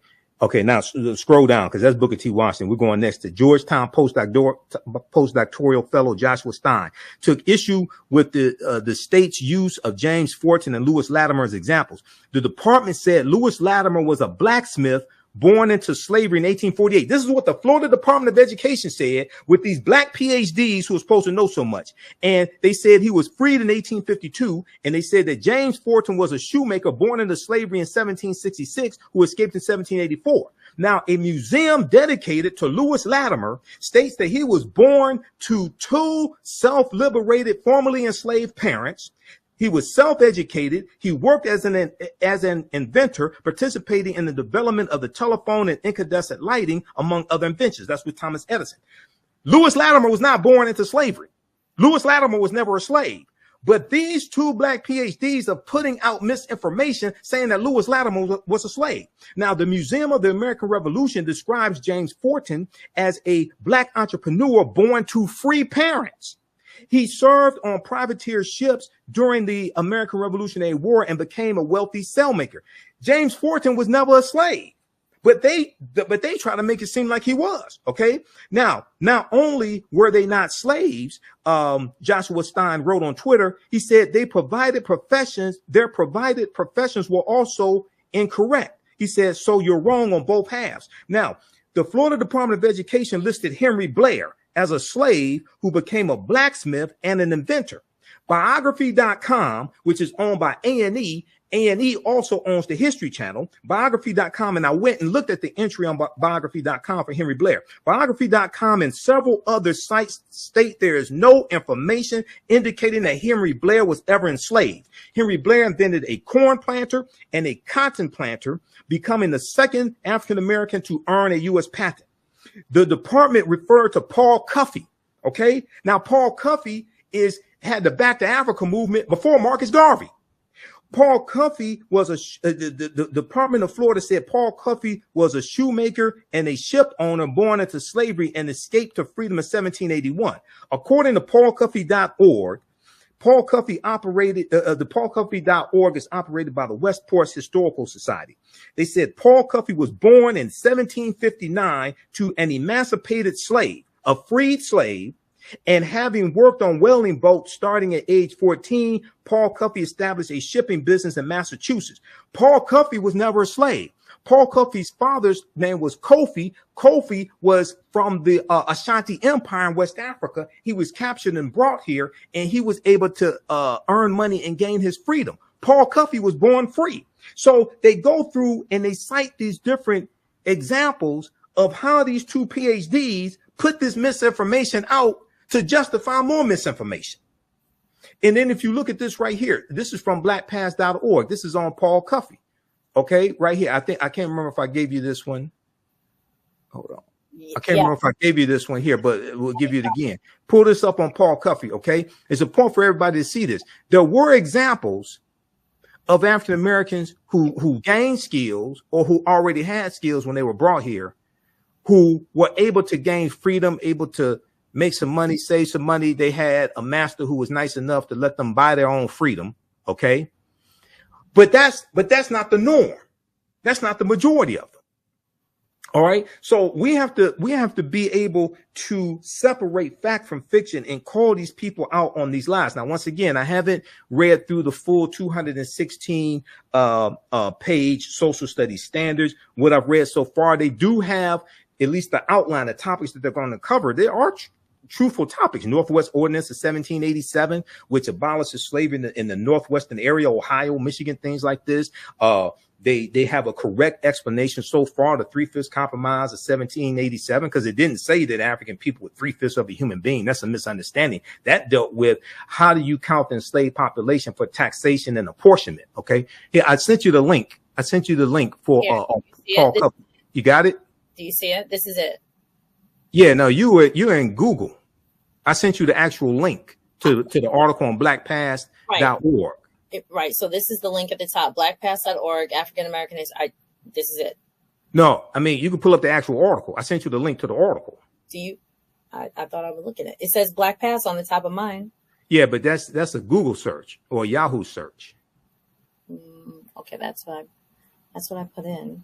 Now scroll down because that's Booker T. Washington. We're going next to Georgetown postdoctoral fellow Joshua Stein took issue with the state's use of James Forten and Lewis Latimer as examples. The department said Lewis Latimer was a blacksmith born into slavery in 1848. This is what the Florida Department of Education said with these black PhDs who were supposed to know so much. And they said he was freed in 1852. And they said that James Forten was a shoemaker born into slavery in 1766 who escaped in 1784. Now, a museum dedicated to Lewis Latimer states that he was born to two self-liberated, formerly enslaved parents. He was self-educated. He worked as an inventor, participating in the development of the telephone and incandescent lighting, among other inventions. That's with Thomas Edison. Lewis Latimer was not born into slavery. Lewis Latimer was never a slave. But these two black PhDs are putting out misinformation saying that Lewis Latimer was a slave. Now, the Museum of the American Revolution describes James Forten as a black entrepreneur born to free parents. He served on privateer ships during the American Revolutionary War and became a wealthy sailmaker. James Forten was never a slave, but they try to make it seem like he was. Okay. Now, not only were they not slaves, Joshua Stein wrote on Twitter, he said their provided professions were also incorrect. He said, so you're wrong on both halves. Now, the Florida Department of Education listed Henry Blair as a slave who became a blacksmith and an inventor. Biography.com, which is owned by A&E also owns the History Channel, biography.com, and I went and looked at the entry on biography.com for Henry Blair. Biography.com and several other sites state there is no information indicating that Henry Blair was ever enslaved. Henry Blair invented a corn planter and a cotton planter, becoming the second African-American to earn a U.S. patent. The department referred to Paul Cuffey. Okay. Now, Paul Cuffey had the Back to Africa movement before Marcus Garvey. Paul Cuffey was the Department of Florida said Paul Cuffey was a shoemaker and a ship owner born into slavery and escaped to freedom in 1781. According to paulcuffey.org, Paul Cuffey operated, the paulcuffey.org is operated by the Westport's Historical Society. They said Paul Cuffey was born in 1759 to an emancipated slave, a freed slave, and having worked on whaling boats starting at age 14, Paul Cuffey established a shipping business in Massachusetts. Paul Cuffey was never a slave. Paul Cuffey's father's name was Kofi. Kofi was from the Ashanti Empire in West Africa. He was captured and brought here, and he was able to earn money and gain his freedom. Paul Cuffey was born free. So they go through and they cite these different examples of how these two PhDs put this misinformation out to justify more misinformation. And then if you look at this right here, this is from blackpast.org. This is on Paul Cuffey. Okay, right here. I can't remember if I gave you this one. Hold on. I can't remember if I gave you this one here, but we'll give you it again. Pull this up on Paul Cuffey. Okay. It's important for everybody to see this. There were examples of African Americans who gained skills or who already had skills when they were brought here, who were able to gain freedom, able to make some money, save some money. They had a master who was nice enough to let them buy their own freedom. Okay. But that's not the norm. That's not the majority of them. All right. So we have to be able to separate fact from fiction and call these people out on these lies. Now, once again, I haven't read through the full 216 page social studies standards. What I've read so far, they do have at least the outline of topics that they're going to cover. There are truthful topics. Northwest Ordinance of 1787, which abolishes slavery in the northwestern area, Ohio, Michigan, things like this. They have a correct explanation so far, the 3/5 Compromise of 1787, because it didn't say that African people were 3/5 of a human being. That's a misunderstanding. That dealt with how do you count the enslaved population for taxation and apportionment. Okay. Here, I sent you the link. For Paul Cuffey. You got it? Do you see it? This is it. Yeah, no, you're in Google. I sent you the actual link to the article on blackpast.org. Right. So this is the link at the top, blackpast.org, African American history. This is it. No, I mean, you can pull up the actual article. I sent you the link to the article. Do you? I thought I was looking at it. It says Black Past on the top of mine. Yeah, but that's a Google search or a Yahoo search. Okay, that's what I put in.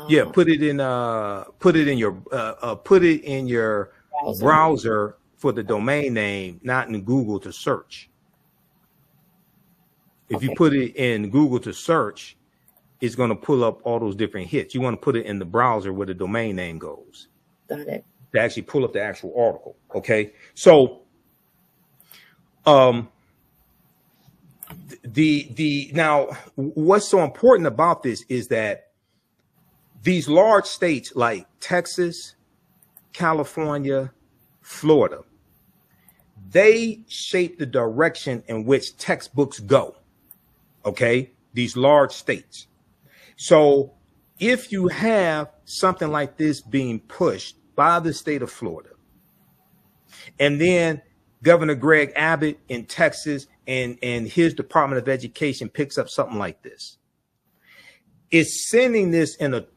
Yeah, put it in your browser for the domain name, not in Google to search. If you put it in Google to search, it's going to pull up all those different hits. You want to put it in the browser where the domain name goes. Got it. To actually pull up the actual article. Okay. So now what's so important about this is that these large states like Texas, California, Florida, they shape the direction in which textbooks go. Okay, these large states. So if you have something like this being pushed by the state of Florida, and then Governor Greg Abbott in Texas and his Department of Education picks up something like this, it's sending this in a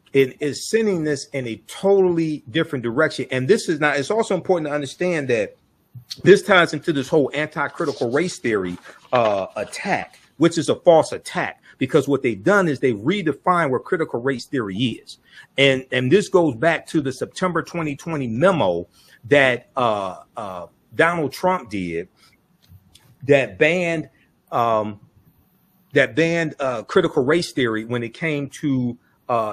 totally different direction. And this is not, it's also important to understand that this ties into this whole anti-critical race theory attack, which is a false attack, because what they've done is they redefine what critical race theory is. And this goes back to the September 2020 memo that Donald Trump did that banned critical race theory when it came to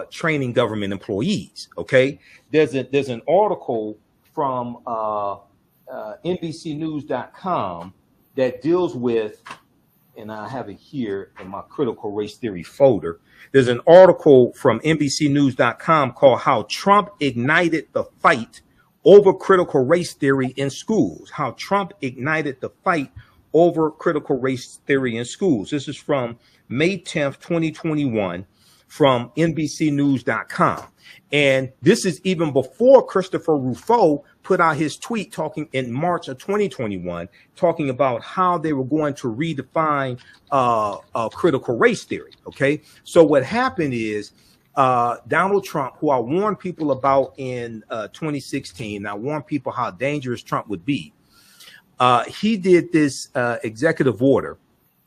training government employees. Okay, there's an article from NBCnews.com that deals with, and I have it here in my critical race theory folder. There's an article from NBCnews.com called "How Trump Ignited the Fight Over Critical Race Theory in Schools." How Trump ignited the fight over critical race theory in schools. This is from May 10th, 2021. From NBCnews.com. And this is even before Christopher Rufo put out his tweet talking in March of 2021, talking about how they were going to redefine critical race theory. Okay. So what happened is Donald Trump, who I warned people about in 2016, I warned people how dangerous Trump would be. He did this executive order.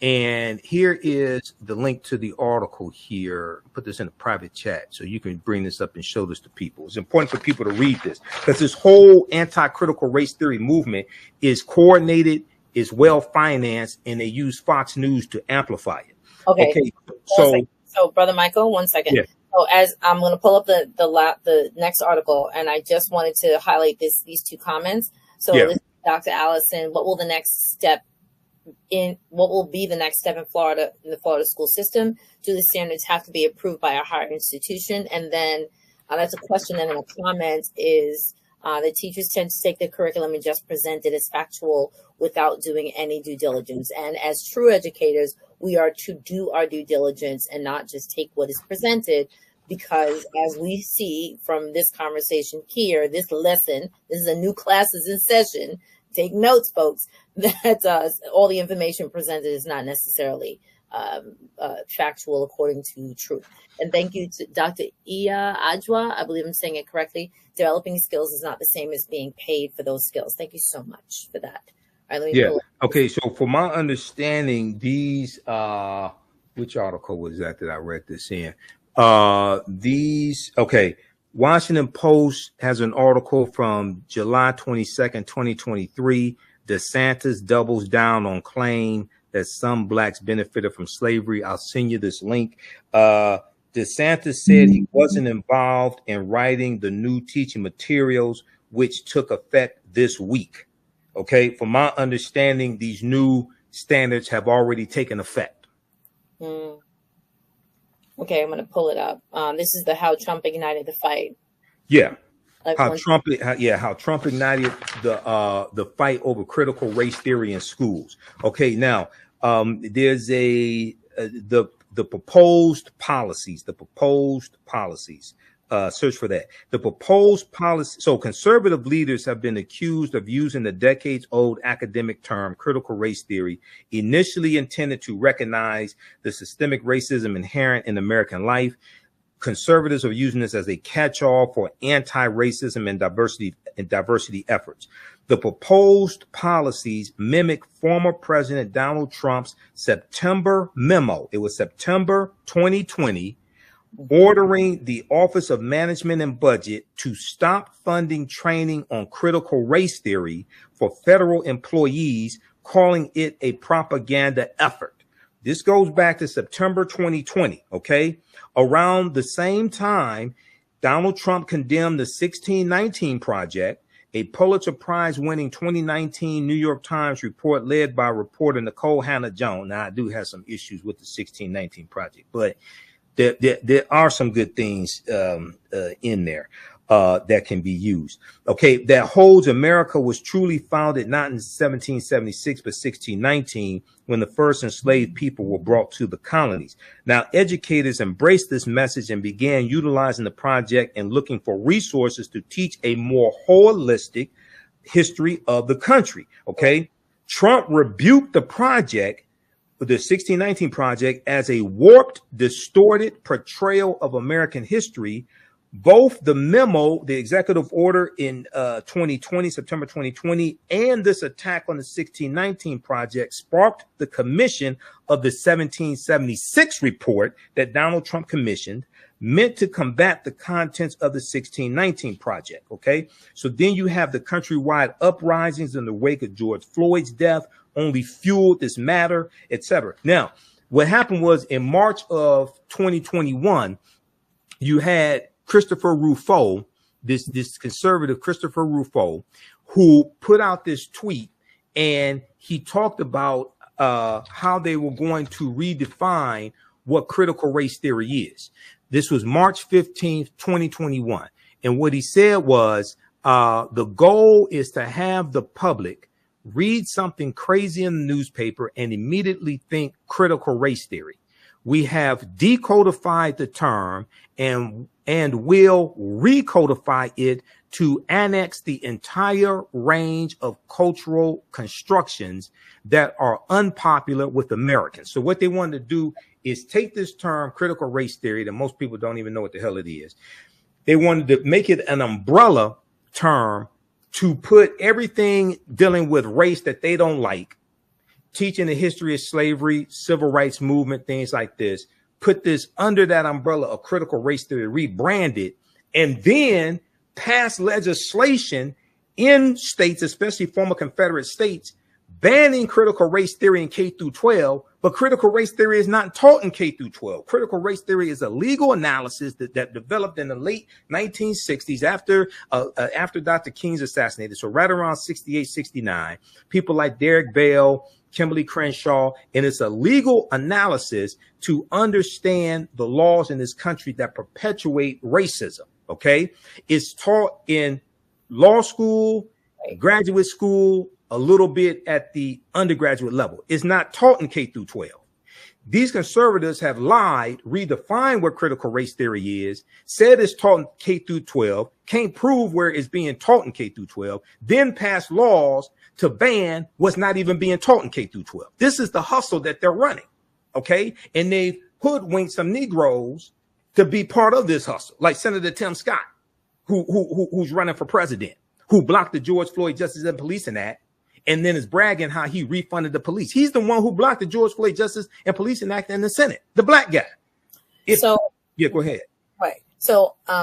And here is the link to the article here. Put this in a private chat so you can bring this up and show this to people. It's important for people to read this because this whole anti-critical race theory movement is coordinated, is well financed, and they use Fox News to amplify it. Okay. So Brother Michael, 1 second. Yeah. So as I'm going to pull up the next article, and I just wanted to highlight these two comments. So Dr. Allison, what will be the next step in Florida, in the Florida school system? Do the standards have to be approved by a higher institution? And then that's a question. And then a comment is the teachers tend to take the curriculum and just present it as factual without doing any due diligence. And as true educators, we are to do our due diligence and not just take what is presented, because as we see from this conversation here, this lesson, this is a new classes in session. Take notes, folks, that all the information presented is not necessarily factual according to truth. And thank you to Dr. Iya Ajwa. I believe I'm saying it correctly. Developing skills is not the same as being paid for those skills. Thank you so much for that. All right, let me Okay, so for my understanding, these which article was that I read this in? Washington Post has an article from July 22nd, 2023. DeSantis doubles down on claim that some blacks benefited from slavery. I'll send you this link. DeSantis said he wasn't involved in writing the new teaching materials, which took effect this week. Okay, from my understanding, these new standards have already taken effect. Okay, I'm going to pull it up. This is how Trump ignited the fight. Yeah, how Trump ignited the fight over critical race theory in schools. Okay, now there's the proposed policies. Search for that. The proposed policy. So conservative leaders have been accused of using the decades-old academic term critical race theory, initially intended to recognize the systemic racism inherent in American life, Conservatives are using this as a catch-all for anti-racism and diversity efforts. The proposed policies mimic former President Donald Trump's September memo. It was September 2020, ordering the Office of Management and Budget to stop funding training on critical race theory for federal employees, calling it a propaganda effort. This goes back to September 2020, okay? Around the same time, Donald Trump condemned the 1619 Project, a Pulitzer Prize-winning 2019 New York Times report led by reporter Nicole Hannah-Jones. Now, I do have some issues with the 1619 Project, but there are some good things in there that can be used. Okay, that holds America was truly founded not in 1776, but 1619, when the first enslaved people were brought to the colonies. Now, educators embraced this message and began utilizing the project and looking for resources to teach a more holistic history of the country. Okay, Trump rebuked the project, the 1619 Project, as a warped, distorted portrayal of American history. Both the memo, the executive order in 2020, September 2020, and this attack on the 1619 Project sparked the commission of the 1776 report that Donald Trump commissioned, meant to combat the contents of the 1619 Project. Okay, so then you have the countrywide uprisings in the wake of George Floyd's death, only fueled this matter, etc. Now, what happened was in March of 2021, you had Christopher Rufo, this conservative Christopher Rufo, who put out this tweet, and he talked about how they were going to redefine what critical race theory is. This was March 15th, 2021. And what he said was the goal is to have the public read something crazy in the newspaper and immediately think critical race theory. We have decodified the term and will recodify it to annex the entire range of cultural constructions that are unpopular with Americans. So what they wanted to do is take this term critical race theory that most people don't even know what the hell it is. They wanted to make it an umbrella term to put everything dealing with race that they don't like, teaching the history of slavery, civil rights movement, things like this, put this under that umbrella of critical race theory, rebrand it, and then pass legislation in states, especially former Confederate states, banning critical race theory in K through 12, but critical race theory is not taught in K through 12. Critical race theory is a legal analysis that developed in the late 1960s after Dr. King's assassinated. So right around 68, 69, people like Derek Bell, Kimberly Crenshaw, and it's a legal analysis to understand the laws in this country that perpetuate racism. Okay, it's taught in law school, graduate school, a little bit at the undergraduate level. It's not taught in K through 12. These conservatives have lied, redefined what critical race theory is, said it's taught in K through 12, can't prove where it's being taught in K through 12, then pass laws to ban what's not even being taught in K through 12. This is the hustle that they're running. Okay, and they've hoodwinked some Negroes to be part of this hustle, like Senator Tim Scott, who's running for president, who blocked the George Floyd Justice and Policing Act, and then is bragging how he refunded the police. He's the one who blocked the George Floyd Justice and Policing Act in the Senate, the black guy. Yeah, go ahead. Right. So I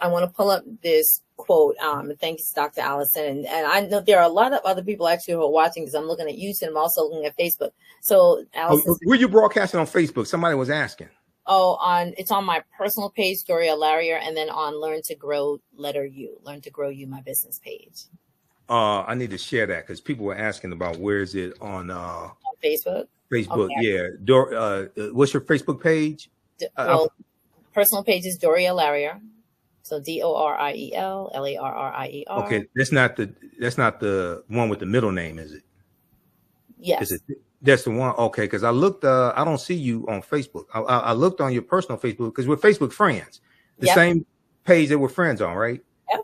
want to pull up this quote. Thanks, Dr. Allison. And I know there are a lot of other people actually who are watching because I'm looking at YouTube and I'm also looking at Facebook. So Allison, were you broadcasting on Facebook? Somebody was asking. Oh, it's on my personal page, Doriel Larrier, and then on Learn to Grow, letter U, Learn to Grow You, my business page. I need to share that because people were asking about where is it on Facebook. Facebook, okay. Yeah. What's your Facebook page? Personal page is Doriel Larrier. So Doriel Larrier. Okay, that's not the one with the middle name, is it? Yes. That's the one. Okay, because I looked. I don't see you on Facebook. I looked on your personal Facebook because we're Facebook friends. The same page that we're friends on, right? Yep.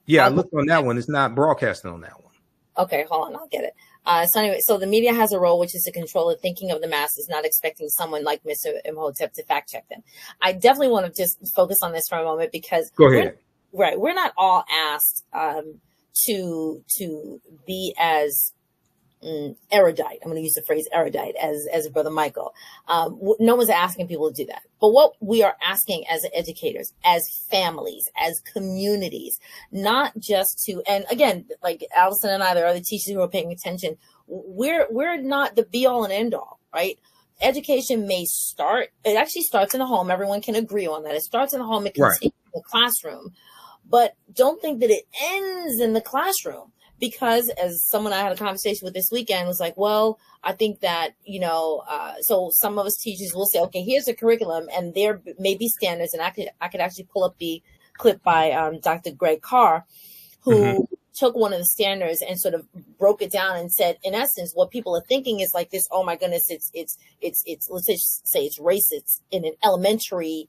Yeah, I looked on that one. It's not broadcasting on that one. Okay, hold on. I'll get it. So anyway, so the media has a role, which is to control the thinking of the masses, not expecting someone like Mr. Imhotep to fact check them. I definitely want to just focus on this for a moment because Go ahead. we're not all asked to be as erudite. I'm going to use the phrase erudite as Brother Michael. No one's asking people to do that. But what we are asking as educators, as families, as communities, not just to, and again, like Allison and I, there are other teachers who are paying attention. We're not the be all and end all, right? Education may start, it actually starts in the home. Everyone can agree on that. It starts in the home. It continues in the classroom. But don't think that it ends in the classroom. Because as someone I had a conversation with this weekend was like, well, I think that, so some of us teachers will say, okay, here's the curriculum and there may be standards. And I could actually pull up the clip by Dr. Greg Carr, who took one of the standards and sort of broke it down and said, in essence, what people are thinking is like this, oh my goodness, it's let's just say it's racist in an elementary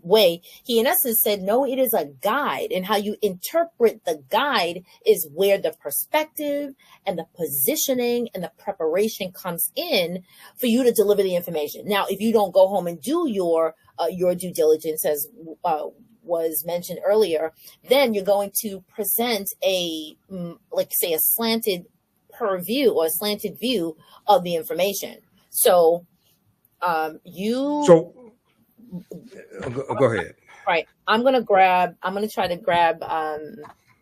way. He in essence said, no, it is a guide, and how you interpret the guide is where the perspective and the positioning and the preparation comes in for you to deliver the information. Now, if you don't go home and do your due diligence, as was mentioned earlier, then you're going to present a, like say, a slanted purview or a slanted view of the information. So go ahead. Right. I'm going to try to grab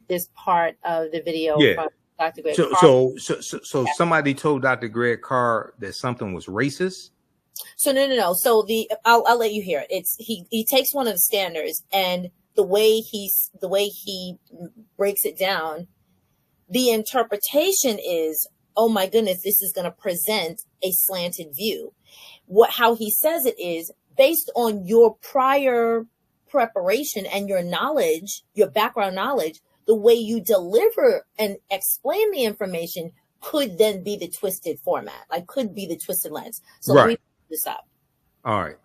this part of the video from Dr. Greg Carr. So somebody told Dr. Greg Carr that something was racist? So no. So I'll let you hear it. He takes one of the standards, and the way he breaks it down, the interpretation is, oh my goodness, this is going to present a slanted view. How he says it is, based on your prior preparation and your knowledge, your background knowledge, the way you deliver and explain the information could then be the twisted format, like could be the twisted lens. So let me put this up. All right.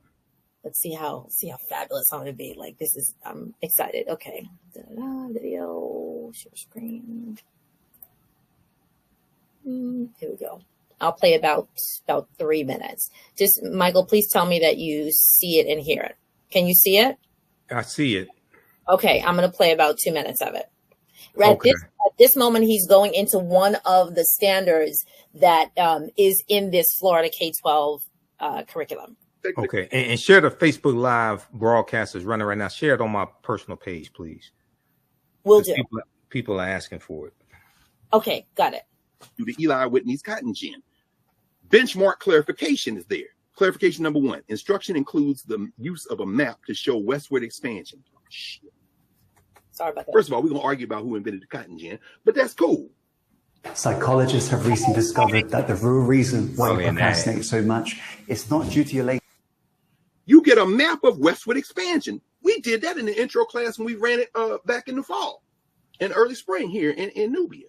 Let's see how fabulous I'm going to be. Like this is, I'm excited. Okay. Video, share screen. Here we go. I'll play about 3 minutes. Just, Michael, please tell me that you see it and hear it. Can you see it? I see it. Okay, I'm going to play about 2 minutes of it. At this moment, he's going into one of the standards that is in this Florida K-12 curriculum. Okay, and share the Facebook Live broadcast is running right now. Share it on my personal page, please. Will do. People are asking for it. Okay, got it. Due to Eli Whitney's cotton gin. Benchmark clarification is there. Clarification number 1. Instruction includes the use of a map to show westward expansion. Oh, shit. Sorry about that. First of all, we're going to argue about who invented the cotton gin, but that's cool. Psychologists have recently discovered that the real reason why you procrastinate so much is not due to your laziness. You get a map of westward expansion. We did that in the intro class when we ran it back in the fall and early spring here in Nubia.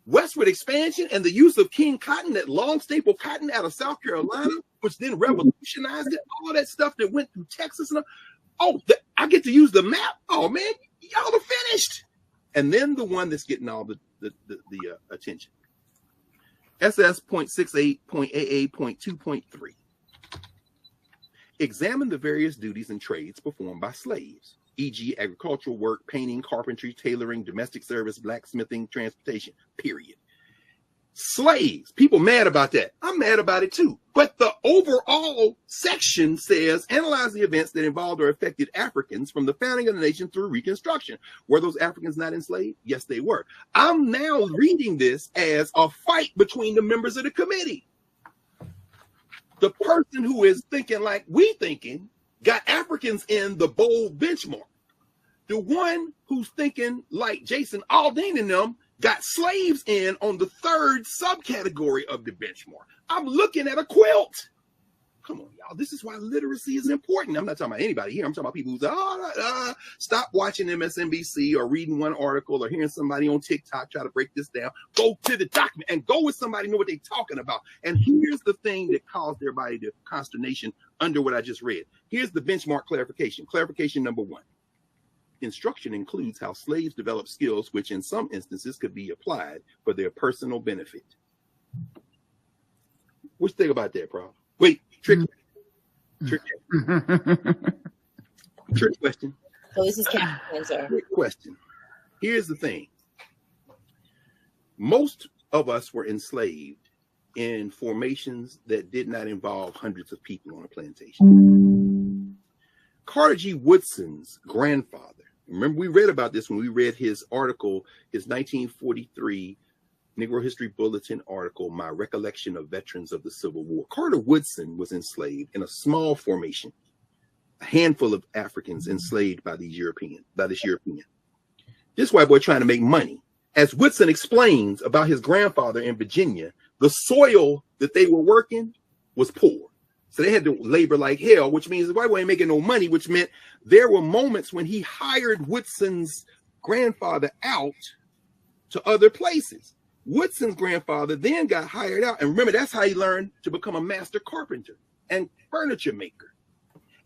Westward expansion and the use of king cotton, that long staple cotton out of South Carolina, which then revolutionized it, all that stuff that went through Texas. And I get to use the map. Oh, man, y'all are finished. And then the one that's getting all the attention. SS.68.AA.2.3. Examine the various duties and trades performed by slaves, e.g. agricultural work, painting, carpentry, tailoring, domestic service, blacksmithing, transportation, period. Slaves, people mad about that. I'm mad about it too. But the overall section says, analyze the events that involved or affected Africans from the founding of the nation through Reconstruction. Were those Africans not enslaved? Yes, they were. I'm now reading this as a fight between the members of the committee. The person who is thinking like we thinking got Africans in the bold benchmark. The one who's thinking like Jason Aldean and them got slaves in on the third subcategory of the benchmark. I'm looking at a quilt. Come on, y'all. This is why literacy is important. I'm not talking about anybody here. I'm talking about people who's stop watching MSNBC or reading one article or hearing somebody on TikTok try to break this down. Go to the document and go with somebody who know what they're talking about. And here's the thing that caused everybody to consternation under what I just read. Here's the benchmark clarification. Clarification number 1. Instruction includes how slaves develop skills which in some instances could be applied for their personal benefit. What you think about that, Prof? Wait, trick question. So this is Captain Answer. Trick question. Here's the thing. Most of us were enslaved in formations that did not involve hundreds of people on a plantation. Carter G. Woodson's grandfather, remember we read about this when we read his article, his 1943 Negro History Bulletin article, My Recollection of Veterans of the Civil War. Carter Woodson was enslaved in a small formation, a handful of Africans enslaved by this European. This white boy trying to make money. As Woodson explains about his grandfather in Virginia, the soil that they were working was poor. So they had to labor like hell, which means the white boy ain't making no money, which meant there were moments when he hired Woodson's grandfather out to other places. Woodson's grandfather then got hired out. And remember, that's how he learned to become a master carpenter and furniture maker.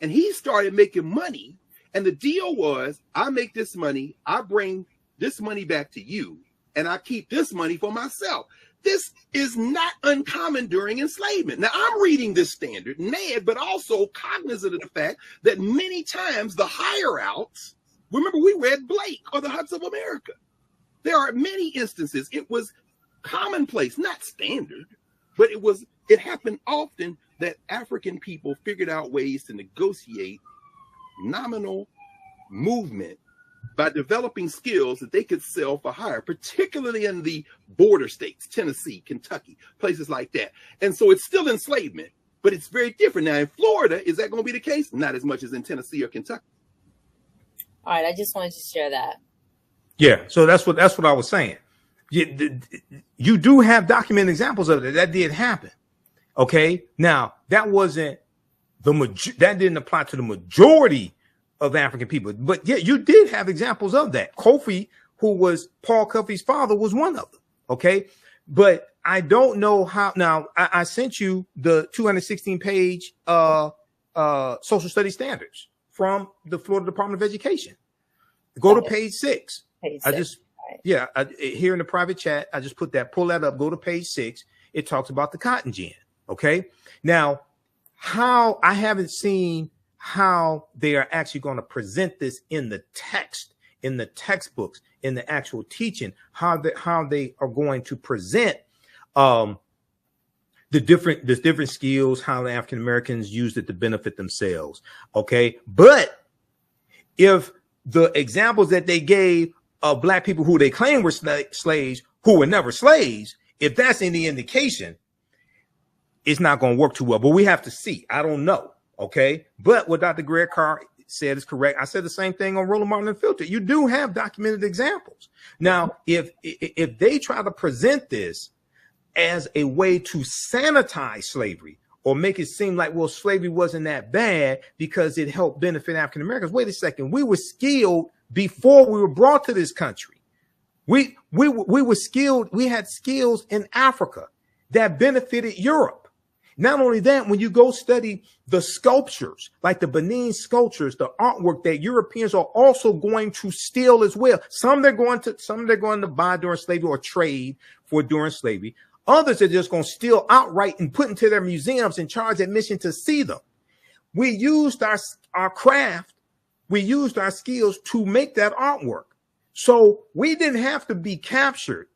And he started making money. And the deal was, I make this money, I bring this money back to you, and I keep this money for myself. This is not uncommon during enslavement. Now, I'm reading this standard, mad, but also cognizant of the fact that many times the hire outs, remember we read Blake or the Huts of America. There are many instances it was commonplace, not standard, but it happened often that African people figured out ways to negotiate nominal movement by developing skills that they could sell for hire, particularly in the border states, Tennessee, Kentucky, places like that. And so it's still enslavement, but it's very different. Now in Florida, is that going to be the case? Not as much as in Tennessee or Kentucky. All right, I just wanted to share that. Yeah, so that's what I was saying. You do have documented examples of it. That did happen. Okay, now that wasn't that didn't apply to the majority of African people, but yeah, you did have examples of that. Kofi, who was Paul Kofi's father, was one of them. Okay, but I don't know how. Now I sent you the 216-page social studies standards from the Florida Department of Education. Go to page 6. I just here in the private chat, I just put that. Pull that up. Go to page 6. It talks about the cotton gin. Okay, now how I haven't seen how they are actually going to present this in the text, in the textbooks, in the actual teaching, how they are going to present the different skills, how the African Americans used it to benefit themselves. Okay, but if the examples that they gave of black people who they claim were slaves, who were never slaves, if that's any indication, it's not going to work too well. But we have to see. I don't know. Okay, but what Dr. Greg Carr said is correct. I said the same thing on Roland Martin Unfiltered. You do have documented examples. Now, if they try to present this as a way to sanitize slavery or make it seem like, well, slavery wasn't that bad because it helped benefit African Americans. Wait a second. We were skilled before we were brought to this country. We were skilled. We had skills in Africa that benefited Europe. Not only that, when you go study the sculptures, like the Benin sculptures, the artwork that Europeans are also going to steal as well. Some they're going to buy during slavery or trade for during slavery. Others are just going to steal outright and put into their museums and charge admission to see them. We used our craft. We used our skills to make that artwork. So we didn't have to be captured,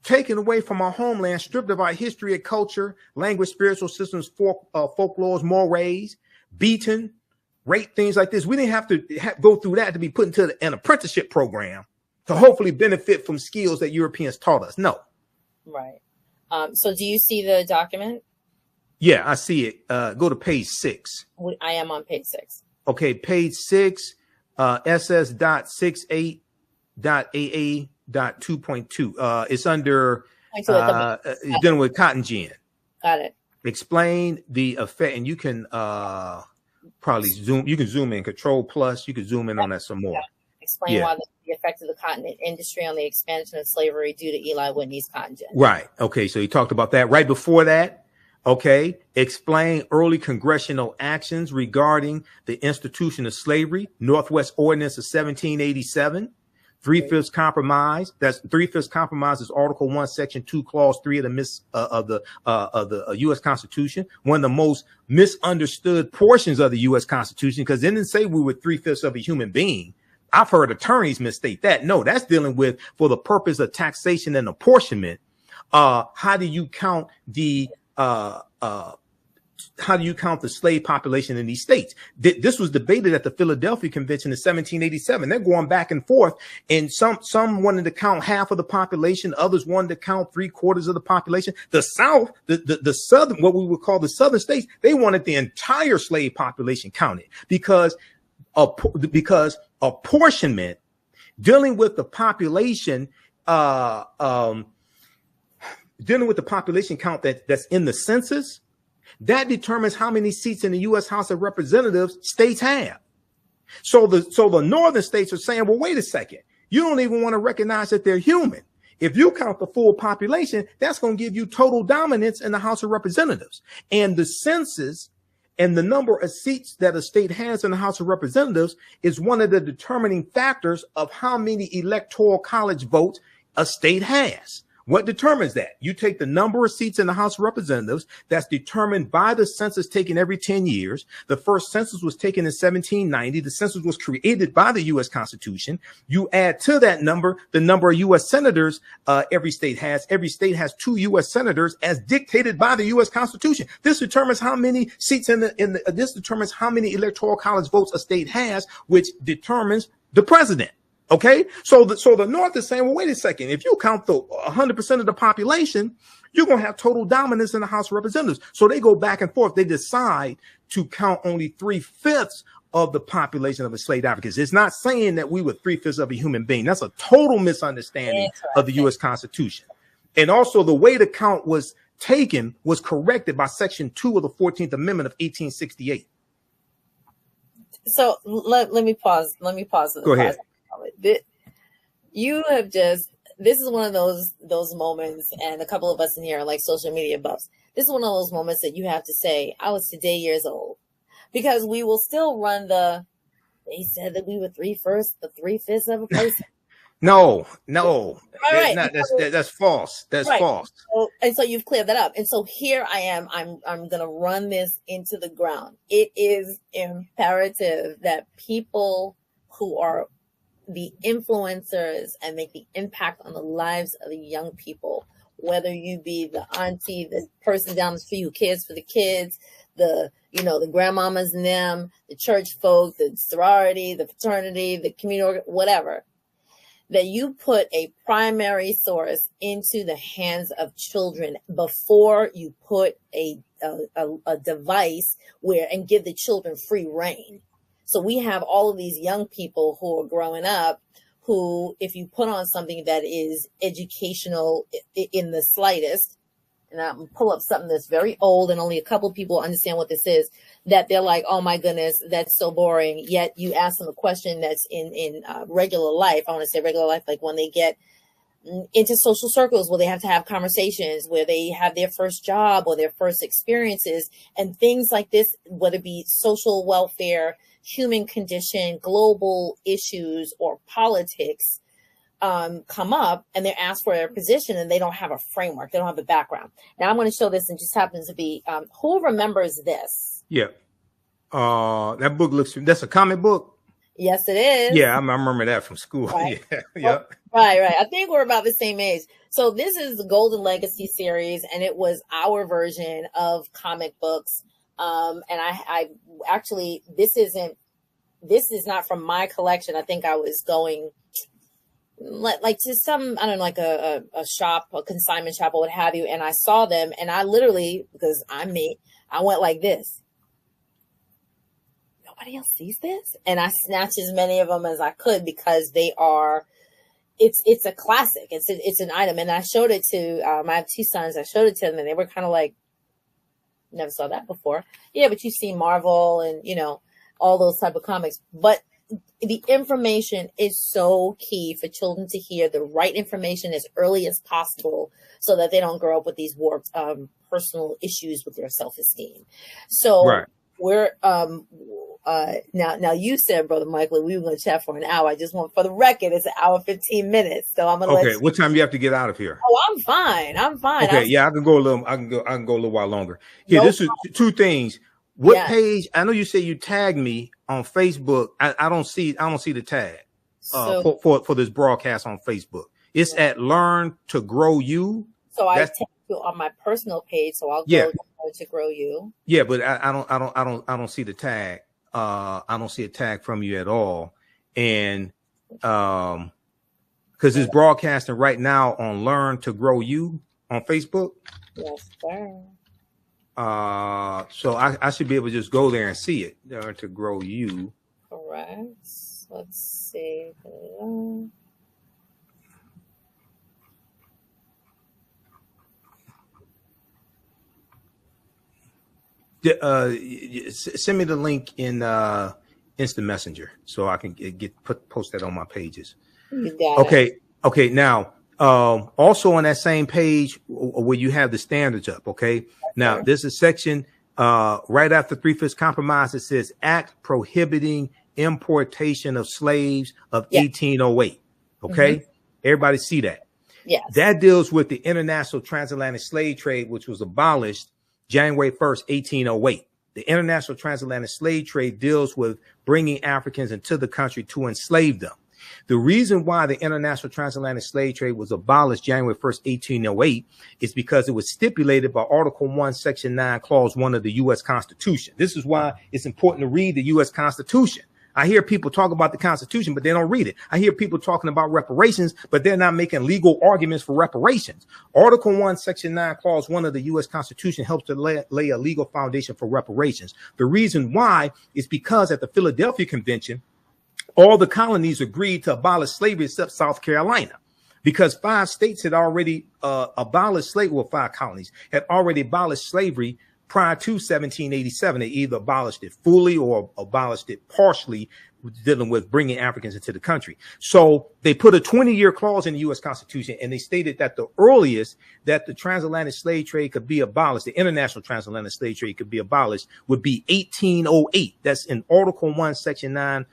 taken away from our homeland, stripped of our history and culture, language, spiritual systems, folklores, mores, beaten, raped, things like this. We didn't have to go through that to be put into an apprenticeship program to hopefully benefit from skills that Europeans taught us. No. Right. So do you see the document? Yeah, I see it. Go to page 6. I am on page 6. Okay, page 6, ss.68.aa.2.2. It's under dealing with cotton gin. Got it. Explain the effect, and you can probably zoom. You can zoom in, Control Plus. You can zoom in on that some more. Yeah. Explain why the effect of the cotton industry on the expansion of slavery due to Eli Whitney's cotton gin. Right. Okay. So he talked about that. Right before that, okay, explain early congressional actions regarding the institution of slavery, Northwest Ordinance of 1787. Three-fifths compromise. That's three-fifths compromise is Article 1, Section 2, Clause 3 of the U.S. Constitution. One of the most misunderstood portions of the U.S. Constitution, because it didn't say we were three-fifths of a human being. I've heard attorneys mistake that. No, that's dealing with for the purpose of taxation and apportionment. How do you count the slave population in these states? This was debated at the Philadelphia Convention in 1787. They're going back and forth, and some wanted to count half of the population, others wanted to count 3/4 of the population. The South, the Southern, what we would call the Southern states, they wanted the entire slave population counted because apportionment, dealing with the population, dealing with the population count that's in the census, that determines how many seats in the U.S. House of Representatives states have. So the northern states are saying, well, wait a second, you don't even want to recognize that they're human. If you count the full population, that's going to give you total dominance in the House of Representatives. And the census and the number of seats that a state has in the House of Representatives is one of the determining factors of how many electoral college votes a state has. What determines that? You take the number of seats in the House of Representatives that's determined by the census taken every 10 years. The first census was taken in 1790. The census was created by the U.S. Constitution. You add to that number the number of U.S. senators every state has. Every state has 2 U.S. senators as dictated by the U.S. Constitution. This determines how many seats this determines how many electoral college votes a state has, which determines the president. Okay, so the North is saying, well, wait a second. If you count the 100% of the population, you're going to have total dominance in the House of Representatives. So they go back and forth. They decide to count only 3/5 of the population of enslaved Africans. It's not saying that we were 3/5 of a human being. That's a total misunderstanding of the U.S. Constitution. And also the way the count was taken was corrected by Section 2 of the 14th Amendment of 1868. So let me pause. Go ahead. You have this is one of those moments, and a couple of us in here are like social media buffs. This is one of those moments that you have to say, I was today years old, because we will still run they said that we were 3/5 of a person. No, right. That's false. That's right. False. So you've cleared that up. And so here I am, I'm going to run this into the ground. It is imperative that people who are the influencers and make the impact on the lives of the young people, whether you be the auntie, the person down the street who cares for the kids, the grandmamas and them, the church folk, the sorority, the fraternity, the community, whatever, that you put a primary source into the hands of children before you put a device and give the children free reign. So we have all of these young people who are growing up who, if you put on something that is educational in the slightest, and I'm going to pull up something that's very old and only a couple of people understand what this is, that they're like, oh my goodness, that's so boring. Yet you ask them a question that's in regular life. I want to say regular life, like when they get into social circles where they have to have conversations, where they have their first job or their first experiences and things like this, whether it be social welfare, human condition, global issues, or politics, come up, and they're asked for their position and they don't have a framework. They don't have a background. Now I'm going to show this, and just happens to be, who remembers this? Yeah. That book that's a comic book. Yes, it is. Yeah, I remember that from school. Right. Yeah. Yep. Right. I think we're about the same age. So this is the Golden Legacy series, and it was our version of comic books. And I actually, this is not from my collection. I think I was going like to some, I don't know, like a shop, a consignment shop or what have you. And I saw them, and I literally, because I'm me, I went like this. Nobody else sees this? And I snatched as many of them as I could, because they are, it's a classic. It's an item. And I showed it to, I have 2 sons. I showed it to them, and they were kind of like, never saw that before. Yeah, but you see Marvel and, all those type of comics. But the information is so key for children to hear the right information as early as possible, so that they don't grow up with these warped personal issues with their self-esteem. So right. now you said, Brother Michael, we were going to chat for an hour. I just want, for the record, it's an hour 15 minutes. So I'm going to Okay, what time you have to get out of here? Oh, I'm fine. Okay, yeah, I can go a little. I can go a little while longer. Here, this is two things. What page? I know you say you tagged me on Facebook. I don't see the tag for this broadcast on Facebook. It's at Learn to Grow You. So I tagged you on my personal page. So I'll go to Grow You. Yeah, but I don't see the tag. I don't see a tag from you at all, and because it's broadcasting right now on Learn to Grow You on Facebook. Yes, sir. So I should be able to just go there and see it. Learn to Grow You. Correct. Let's see. Send me the link in Instant Messenger so I can post that on my pages. You got it. Okay. Now, also on that same page where you have the standards up. Okay. Now there's a section right after 3/5 compromise. It says Act prohibiting importation of slaves of 1808. Okay. Everybody see that? Yes. That deals with the international transatlantic slave trade, which was abolished January 1st, 1808. The international transatlantic slave trade deals with bringing Africans into the country to enslave them. The reason why the international transatlantic slave trade was abolished January 1st, 1808 is because it was stipulated by Article 1, Section 9, Clause 1 of the U.S. Constitution. This is why it's important to read the U.S. Constitution. I hear people talk about the Constitution, but they don't read it. I hear people talking about reparations, but they're not making legal arguments for reparations. Article 1, Section 9, Clause 1 of the U.S. Constitution helps to lay a legal foundation for reparations. The reason why is because at the Philadelphia Convention, all the colonies agreed to abolish slavery except South Carolina, because 5 states had already abolished slavery. Well, 5 colonies had already abolished slavery prior to 1787. They either abolished it fully or abolished it partially, dealing with bringing Africans into the country. So they put a 20-year clause in the U.S. Constitution, and they stated that the earliest that the transatlantic slave trade could be abolished, the international transatlantic slave trade could be abolished, would be 1808. That's in Article 1, Section 9,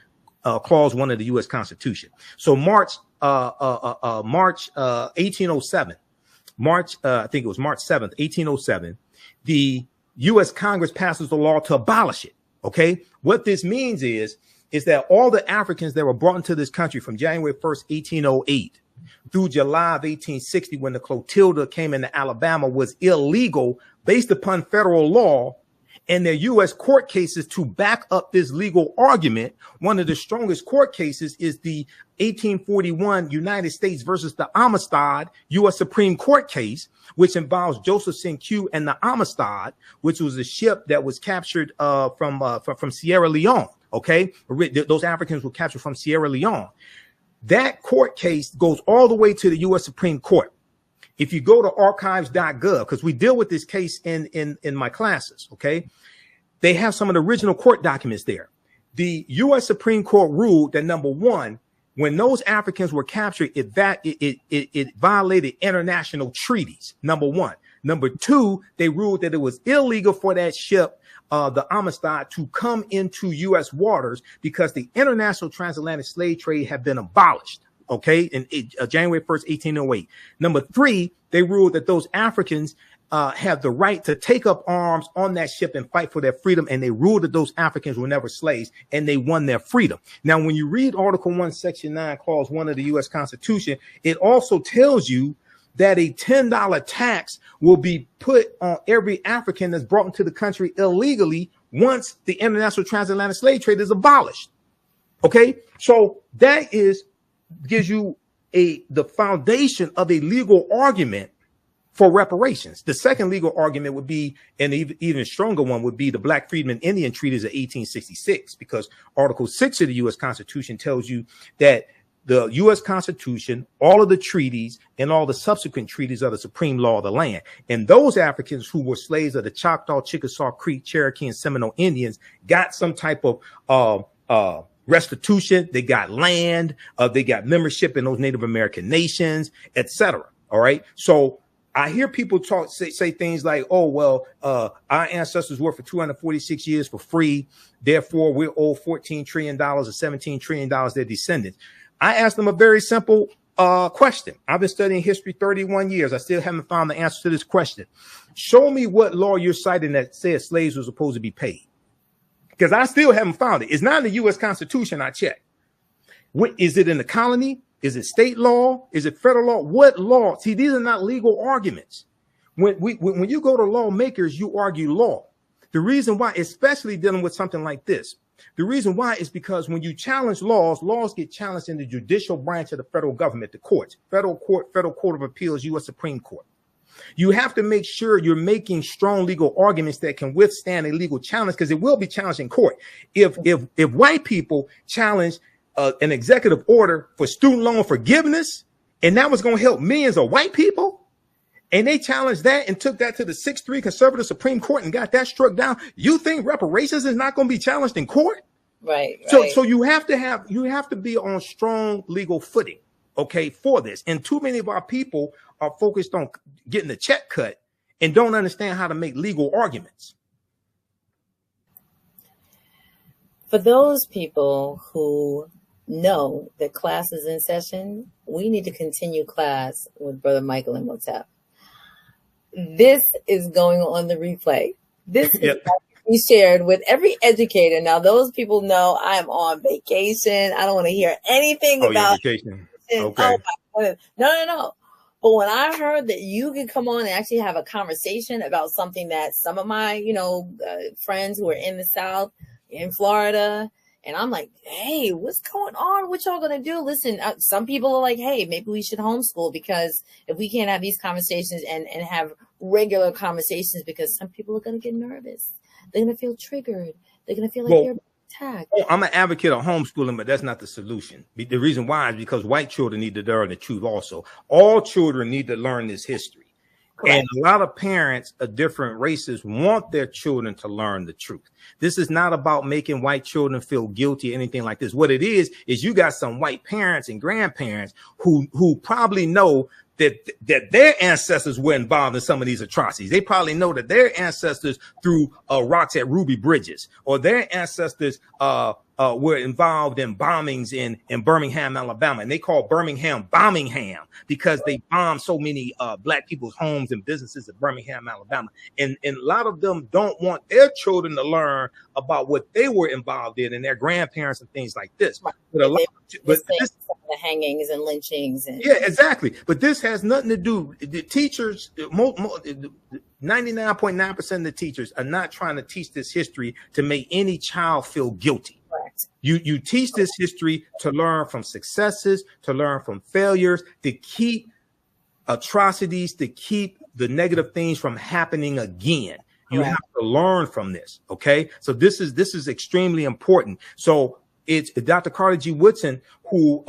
Clause 1 of the U.S. Constitution. So March 1807, I think it was March 7th, 1807, the U.S. Congress passes the law to abolish it. Okay. What this means is that all the Africans that were brought into this country from January 1st, 1808 through July of 1860, when the Clotilda came into Alabama, was illegal based upon federal law. And their U.S. court cases to back up this legal argument. One of the strongest court cases is the 1841 United States versus the Amistad U.S. Supreme Court case, which involves Joseph Q and the Amistad, which was a ship that was captured from Sierra Leone. OK, those Africans were captured from Sierra Leone. That court case goes all the way to the U.S. Supreme Court. If you go to archives.gov, because we deal with this case in my classes, okay, they have some of the original court documents there. The U.S. Supreme Court ruled that, number one, when those Africans were captured, it violated international treaties, number one. Number two, they ruled that it was illegal for that ship, the Amistad, to come into U.S. waters because the international transatlantic slave trade had been abolished. Okay, in January 1st, 1808. Number three, they ruled that those Africans have the right to take up arms on that ship and fight for their freedom. And they ruled that those Africans were never slaves, and they won their freedom. Now, when you read Article 1, Section 9, Clause 1 of the U.S. Constitution, it also tells you that a $10 tax will be put on every African that's brought into the country illegally once the international transatlantic slave trade is abolished. Okay, so that gives you the foundation of a legal argument for reparations. The second legal argument would be, and even stronger one would be, the Black Freedmen Indian Treaties of 1866, because Article 6 of the U.S. Constitution tells you that the U.S. Constitution, all of the treaties and all the subsequent treaties are the supreme law of the land. And those Africans who were slaves of the Choctaw, Chickasaw, Creek, Cherokee, and Seminole Indians got some type of restitution. They got land, they got membership in those Native American nations, etc. All right. So I hear people say things like, oh, well, our ancestors worked for 246 years for free. Therefore, we're owed $14 trillion or $17 trillion, their descendants. I asked them a very simple question. I've been studying history 31 years. I still haven't found the answer to this question. Show me what law you're citing that says slaves were supposed to be paid. Because I still haven't found it. It's not in the U.S. Constitution. I checked. What is it in the colony? Is it state law? Is it federal law? What law? See, these are not legal arguments. When you go to lawmakers, you argue law. The reason why, especially dealing with something like this, the reason why is because when you challenge laws, laws get challenged in the judicial branch of the federal government, the courts, federal court of appeals, U.S. Supreme Court. You have to make sure you're making strong legal arguments that can withstand a legal challenge, because it will be challenged in court. If white people challenge an executive order for student loan forgiveness, and that was going to help millions of white people, and they challenged that and took that to the 6-3 conservative Supreme Court and got that struck down, you think reparations is not going to be challenged in court? Right. So you have to be on strong legal footing, okay, for this. And too many of our people are focused on getting the check cut and don't understand how to make legal arguments. For those people who know that class is in session, we need to continue class with Brother Michael Imhotep. This is going on the replay. This is we shared with every educator. Now, those people know I'm on vacation. I don't want to hear anything about vacation. Okay. Oh, no. But when I heard that you could come on and actually have a conversation about something that some of my, friends who are in the South, in Florida, and I'm like, hey, what's going on? What y'all gonna do? Listen, some people are like, hey, maybe we should homeschool, because if we can't have these conversations and have regular conversations, because some people are gonna get nervous. They're gonna feel triggered. They're gonna feel like they're attacked. I'm an advocate of homeschooling, but that's not the solution. The reason why is because white children need to learn the truth also. All children need to learn this history. Correct. And a lot of parents of different races want their children to learn the truth. This is not about making white children feel guilty or anything like this. What it is you got some white parents and grandparents who probably know that their ancestors were involved in some of these atrocities. They probably know that their ancestors threw rocks at Ruby Bridges, or their ancestors were involved in bombings in Birmingham, Alabama. And they call Birmingham Bombingham because they bombed so many black people's homes and businesses in Birmingham, Alabama. And a lot of them don't want their children to learn about what they were involved in and their grandparents and things like this. But the hangings and lynchings. Yeah, exactly. But this has nothing to do. The teachers, 99.9% of the teachers are not trying to teach this history to make any child feel guilty. Correct. You teach this history to learn from successes, to learn from failures, to keep atrocities, to keep the negative things from happening again. You have to learn from this. Okay. So this is extremely important. So it's Dr. Carter G. Woodson, who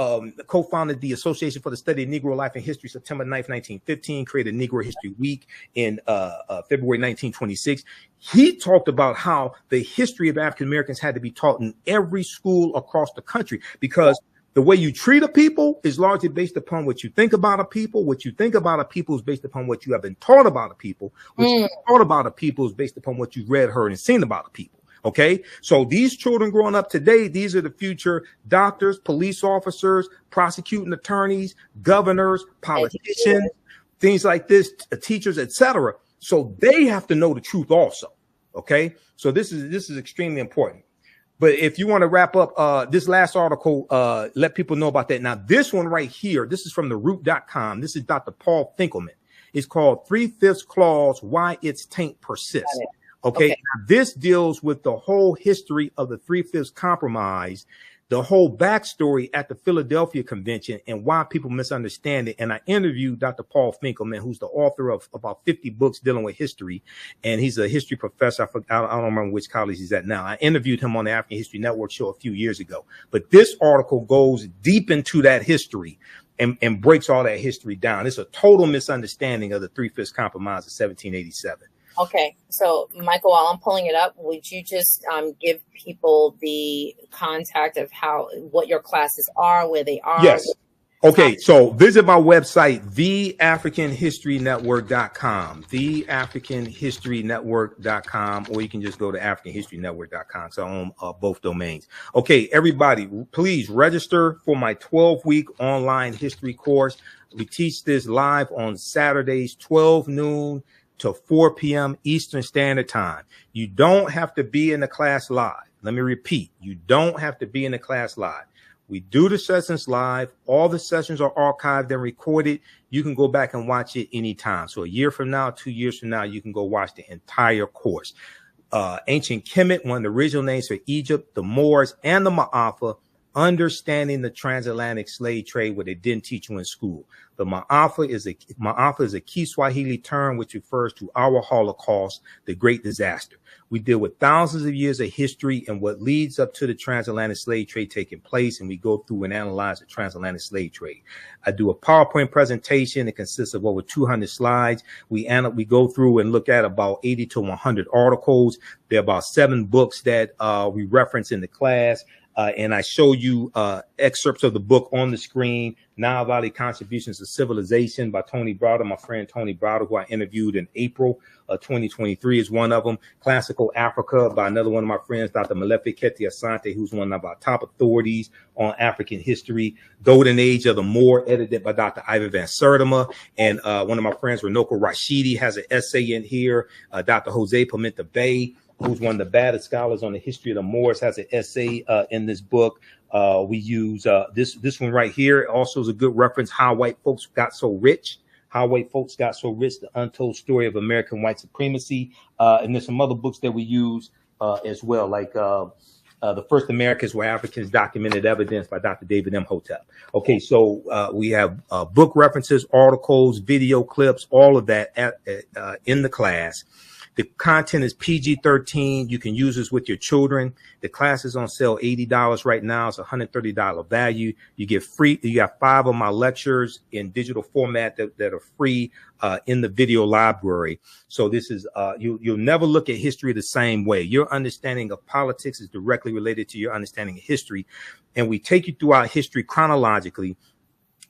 co-founded the Association for the Study of Negro Life and History, September 9th, 1915, created Negro History Week in February 1926. He talked about how the history of African Americans had to be taught in every school across the country, because the way you treat a people is largely based upon what you think about a people. What you think about a people is based upon what you have been taught about a people. What you thought about a people is based upon what you've read, heard, and seen about a people. Okay, so these children growing up today, these are the future doctors, police officers, prosecuting attorneys, governors, politicians, things like this, teachers, etc. So they have to know the truth also. Okay, so this is extremely important. But if you want to wrap up this last article, let people know about that. Now, this one right here, this is from theroot.com. This is Dr. Paul Finkelman. It's called 3/5 Clause, Why Its Taint Persists. Okay. Now, this deals with the whole history of the 3/5 Compromise, the whole backstory at the Philadelphia Convention, and why people misunderstand it. And I interviewed Dr. Paul Finkelman, who's the author of about 50 books dealing with history, and he's a history professor. I don't remember which college he's at now. I interviewed him on the African History Network show a few years ago. But this article goes deep into that history and breaks all that history down. It's a total misunderstanding of the 3/5 Compromise of 1787. Okay, so Michael, while I'm pulling it up, would you just give people the contact of what your classes are, where they are? Yes. Okay, so visit my website, theafricanhistorynetwork.com, theafricanhistorynetwork.com, or you can just go to africanhistorynetwork.com. So I own both domains. Okay, everybody, please register for my 12-week online history course. We teach this live on Saturdays, 12 noon to 4 p.m. Eastern Standard Time. You don't have to be in the class live. Let me repeat, you don't have to be in the class live. We do the sessions live. All the sessions are archived and recorded. You can go back and watch it anytime. So a year from now, 2 years from now, you can go watch the entire course. Ancient Kemet, one of the original names for Egypt, the Moors, and the Ma'afa, understanding the transatlantic slave trade, what they didn't teach you in school. The Ma'afa is a key Swahili term which refers to our Holocaust, the Great Disaster. We deal with thousands of years of history and what leads up to the transatlantic slave trade taking place, and we go through and analyze the transatlantic slave trade. I do a PowerPoint presentation. It consists of over 200 slides. We go through and look at about 80 to 100 articles. There are about 7 books that we reference in the class. And I show you excerpts of the book on the screen. Nile Valley Contributions to Civilization by Tony Browder, my friend Tony Browder, who I interviewed in April 2023 is one of them. Classical Africa by another one of my friends, Dr. Malefi Keti Asante, who's one of our top authorities on African history. Golden Age of the Moor, edited by Dr. Ivan Van Sertima. And one of my friends, Renoko Rashidi, has an essay in here. Dr. Jose Pimenta Bay, who's one of the baddest scholars on the history of the Moors, has an essay in this book. We use this one right here. Also is a good reference, How White Folks Got So Rich. How White Folks Got So Rich, The Untold Story of American White Supremacy. And there's some other books that we use as well, like The First Americans Were Africans, Documented Evidence by Dr. David Imhotep. Okay, so we have book references, articles, video clips, all of that in the class. The content is PG-13. You can use this with your children. The class is on sale $80 right now. It's $130 value. You get free. You got 5 of my lectures in digital format that are free in the video library. So this is you'll never look at history the same way. Your understanding of politics is directly related to your understanding of history, and we take you through our history chronologically.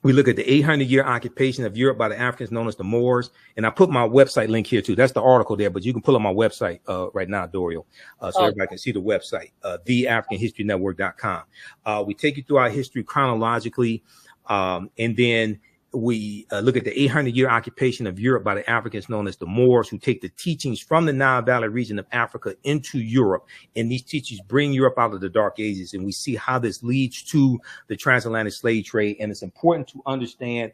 We look at the 800-year occupation of Europe by the Africans known as the Moors. And I put my website link here, too. That's the article there, but you can pull up my website right now, Doriel, so everybody can see the website, theafricanhistorynetwork.com. We take you through our history chronologically, and then we look at the 800-year occupation of Europe by the Africans known as the Moors, who take the teachings from the Nile Valley region of Africa into Europe. And these teachings bring Europe out of the Dark Ages. And we see how this leads to the transatlantic slave trade. And it's important to understand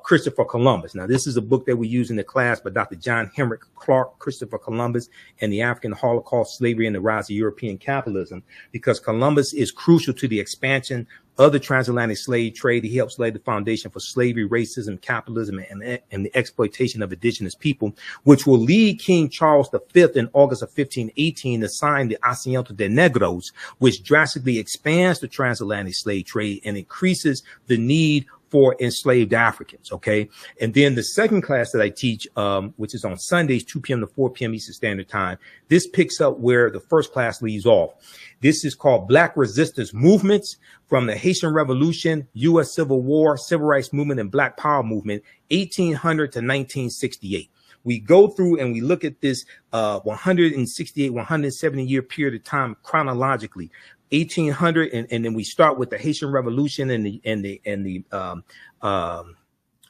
Christopher Columbus. Now, this is a book that we use in the class by Dr. John Henrik Clark, Christopher Columbus and the African Holocaust, Slavery, and the Rise of European Capitalism, because Columbus is crucial to the expansion of the transatlantic slave trade. He helps lay the foundation for slavery, racism, capitalism, and the exploitation of indigenous people, which will lead King Charles V in August of 1518 to sign the Asiento de Negros, which drastically expands the transatlantic slave trade and increases the need for enslaved Africans. Okay. And then the second class that I teach, which is on Sundays, 2 p.m. to 4 p.m. Eastern Standard Time. This picks up where the first class leaves off. This is called Black Resistance Movements from the Haitian Revolution, U.S. Civil War, Civil Rights Movement, and Black Power Movement, 1800 to 1968. We go through and we look at this 168, 170 year period of time chronologically. 1800, and then we start with the Haitian Revolution and the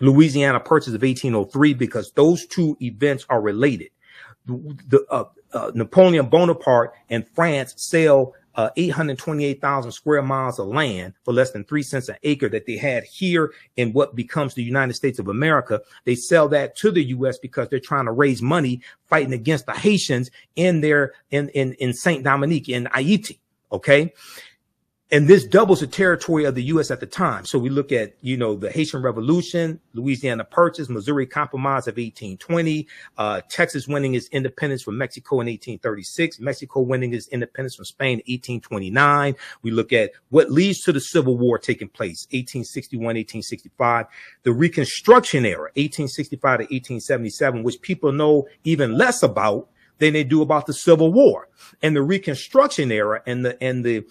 Louisiana Purchase of 1803, because those two events are related. Napoleon Bonaparte and France sell 828,000 square miles of land for less than 3 cents an acre that they had here in what becomes the United States of America. They sell that to the U.S. because they're trying to raise money fighting against the Haitians in Saint Dominique in Haiti. Okay. And this doubles the territory of the U.S. at the time. So we look at, the Haitian Revolution, Louisiana Purchase, Missouri Compromise of 1820, Texas winning its independence from Mexico in 1836, Mexico winning its independence from Spain in 1829. We look at what leads to the Civil War taking place, 1861, 1865, the Reconstruction era, 1865 to 1877, which people know even less about, than they do about the Civil War and the Reconstruction era and the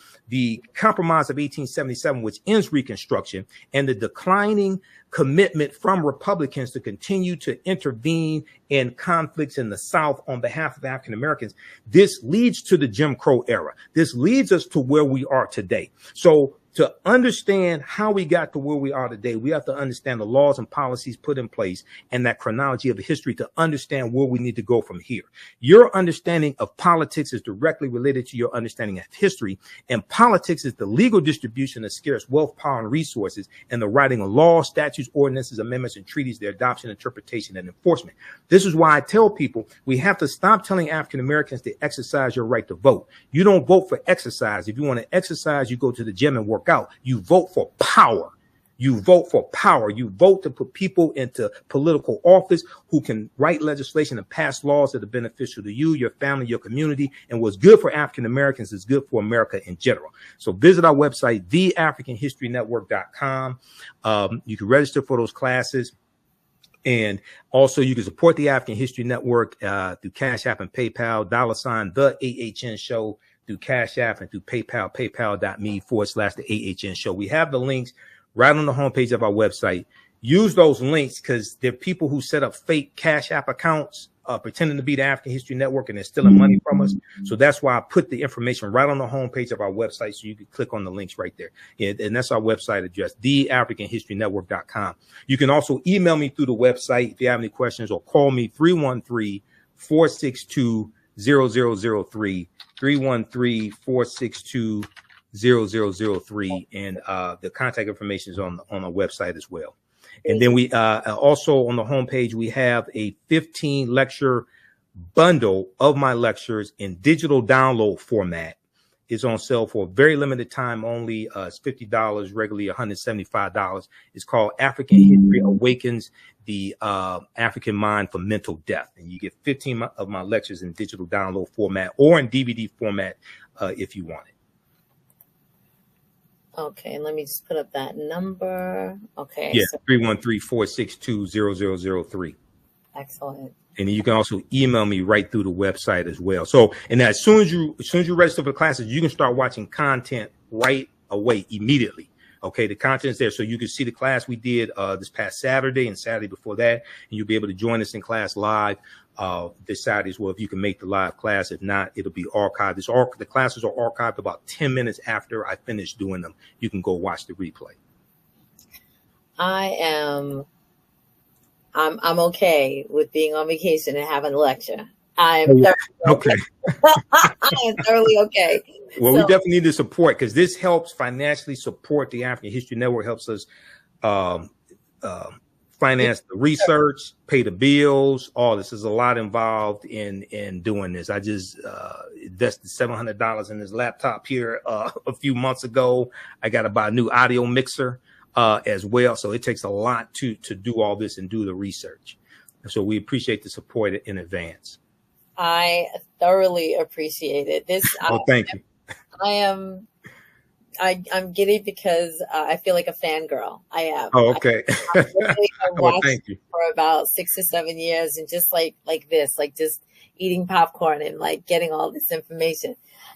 Compromise of 1877, which ends Reconstruction, and the declining commitment from Republicans to continue to intervene in conflicts in the South on behalf of African Americans. This leads to the Jim Crow era. This leads us to where we are today. So to understand how we got to where we are today, we have to understand the laws and policies put in place and that chronology of history to understand where we need to go from here. Your understanding of politics is directly related to your understanding of history, and politics is the legal distribution of scarce wealth, power, and resources, and the writing of laws, statutes, ordinances, amendments, and treaties, their adoption, interpretation, and enforcement. This is why I tell people we have to stop telling African Americans to exercise your right to vote. You don't vote for exercise. If you want to exercise, you go to the gym and work out. You vote for power. You vote for power. You vote to put people into political office who can write legislation and pass laws that are beneficial to you, your family, your community. And what's good for African Americans is good for America in general. So visit our website, theafricanhistorynetwork.com. You can register for those classes. And also you can support the African History Network through Cash App and PayPal, $ the AHN Show, through Cash App and through PayPal, paypal.me/the AHN Show. We have the links right on the homepage of our website. Use those links because there are people who set up fake Cash App accounts pretending to be the African History Network, and they're stealing money from us. So that's why I put the information right on the homepage of our website so you can click on the links right there. And that's our website address, theafricanhistorynetwork.com. You can also email me through the website if you have any questions, or call me 313-462-0003. 313-462-0003, and the contact information is on our website as well. And then we also on the homepage we have a 15 lecture bundle of my lectures in digital download format. It's on sale for a very limited time only. It's $50, regularly $175. It's called African History Awakens the African Mind from Mental Death. And you get 15 of my lectures in digital download format or in DVD format if you want it. Okay, let me just put up that number. Okay. Yeah, so 313-462-0003. Excellent. And you can also email me right through the website as well. So, and as soon as you register for classes, you can start watching content right away, immediately. Okay, the content's there, so you can see the class we did this past Saturday and Saturday before that, and you'll be able to join us in class live this Saturday as well if you can make the live class. If not, it'll be archived. The classes are archived about 10 minutes after I finish doing them. You can go watch the replay. I'm okay with being on vacation and having a lecture. I'm okay. I am thoroughly okay. Well, we definitely need the support because this helps financially support the African History Network, helps us finance the research, pay the bills, all this. There's a lot involved in doing this. I just invested $700 in this laptop here a few months ago. I got to buy a new audio mixer as well. So it takes a lot to do all this and do the research. So we appreciate the support in advance. I thoroughly appreciate it. Thank you. I'm giddy because I feel like a fangirl. I am. Oh, okay. I watched thank you. For about 6 or 7 years, and just like this, like just eating popcorn and like getting all this information.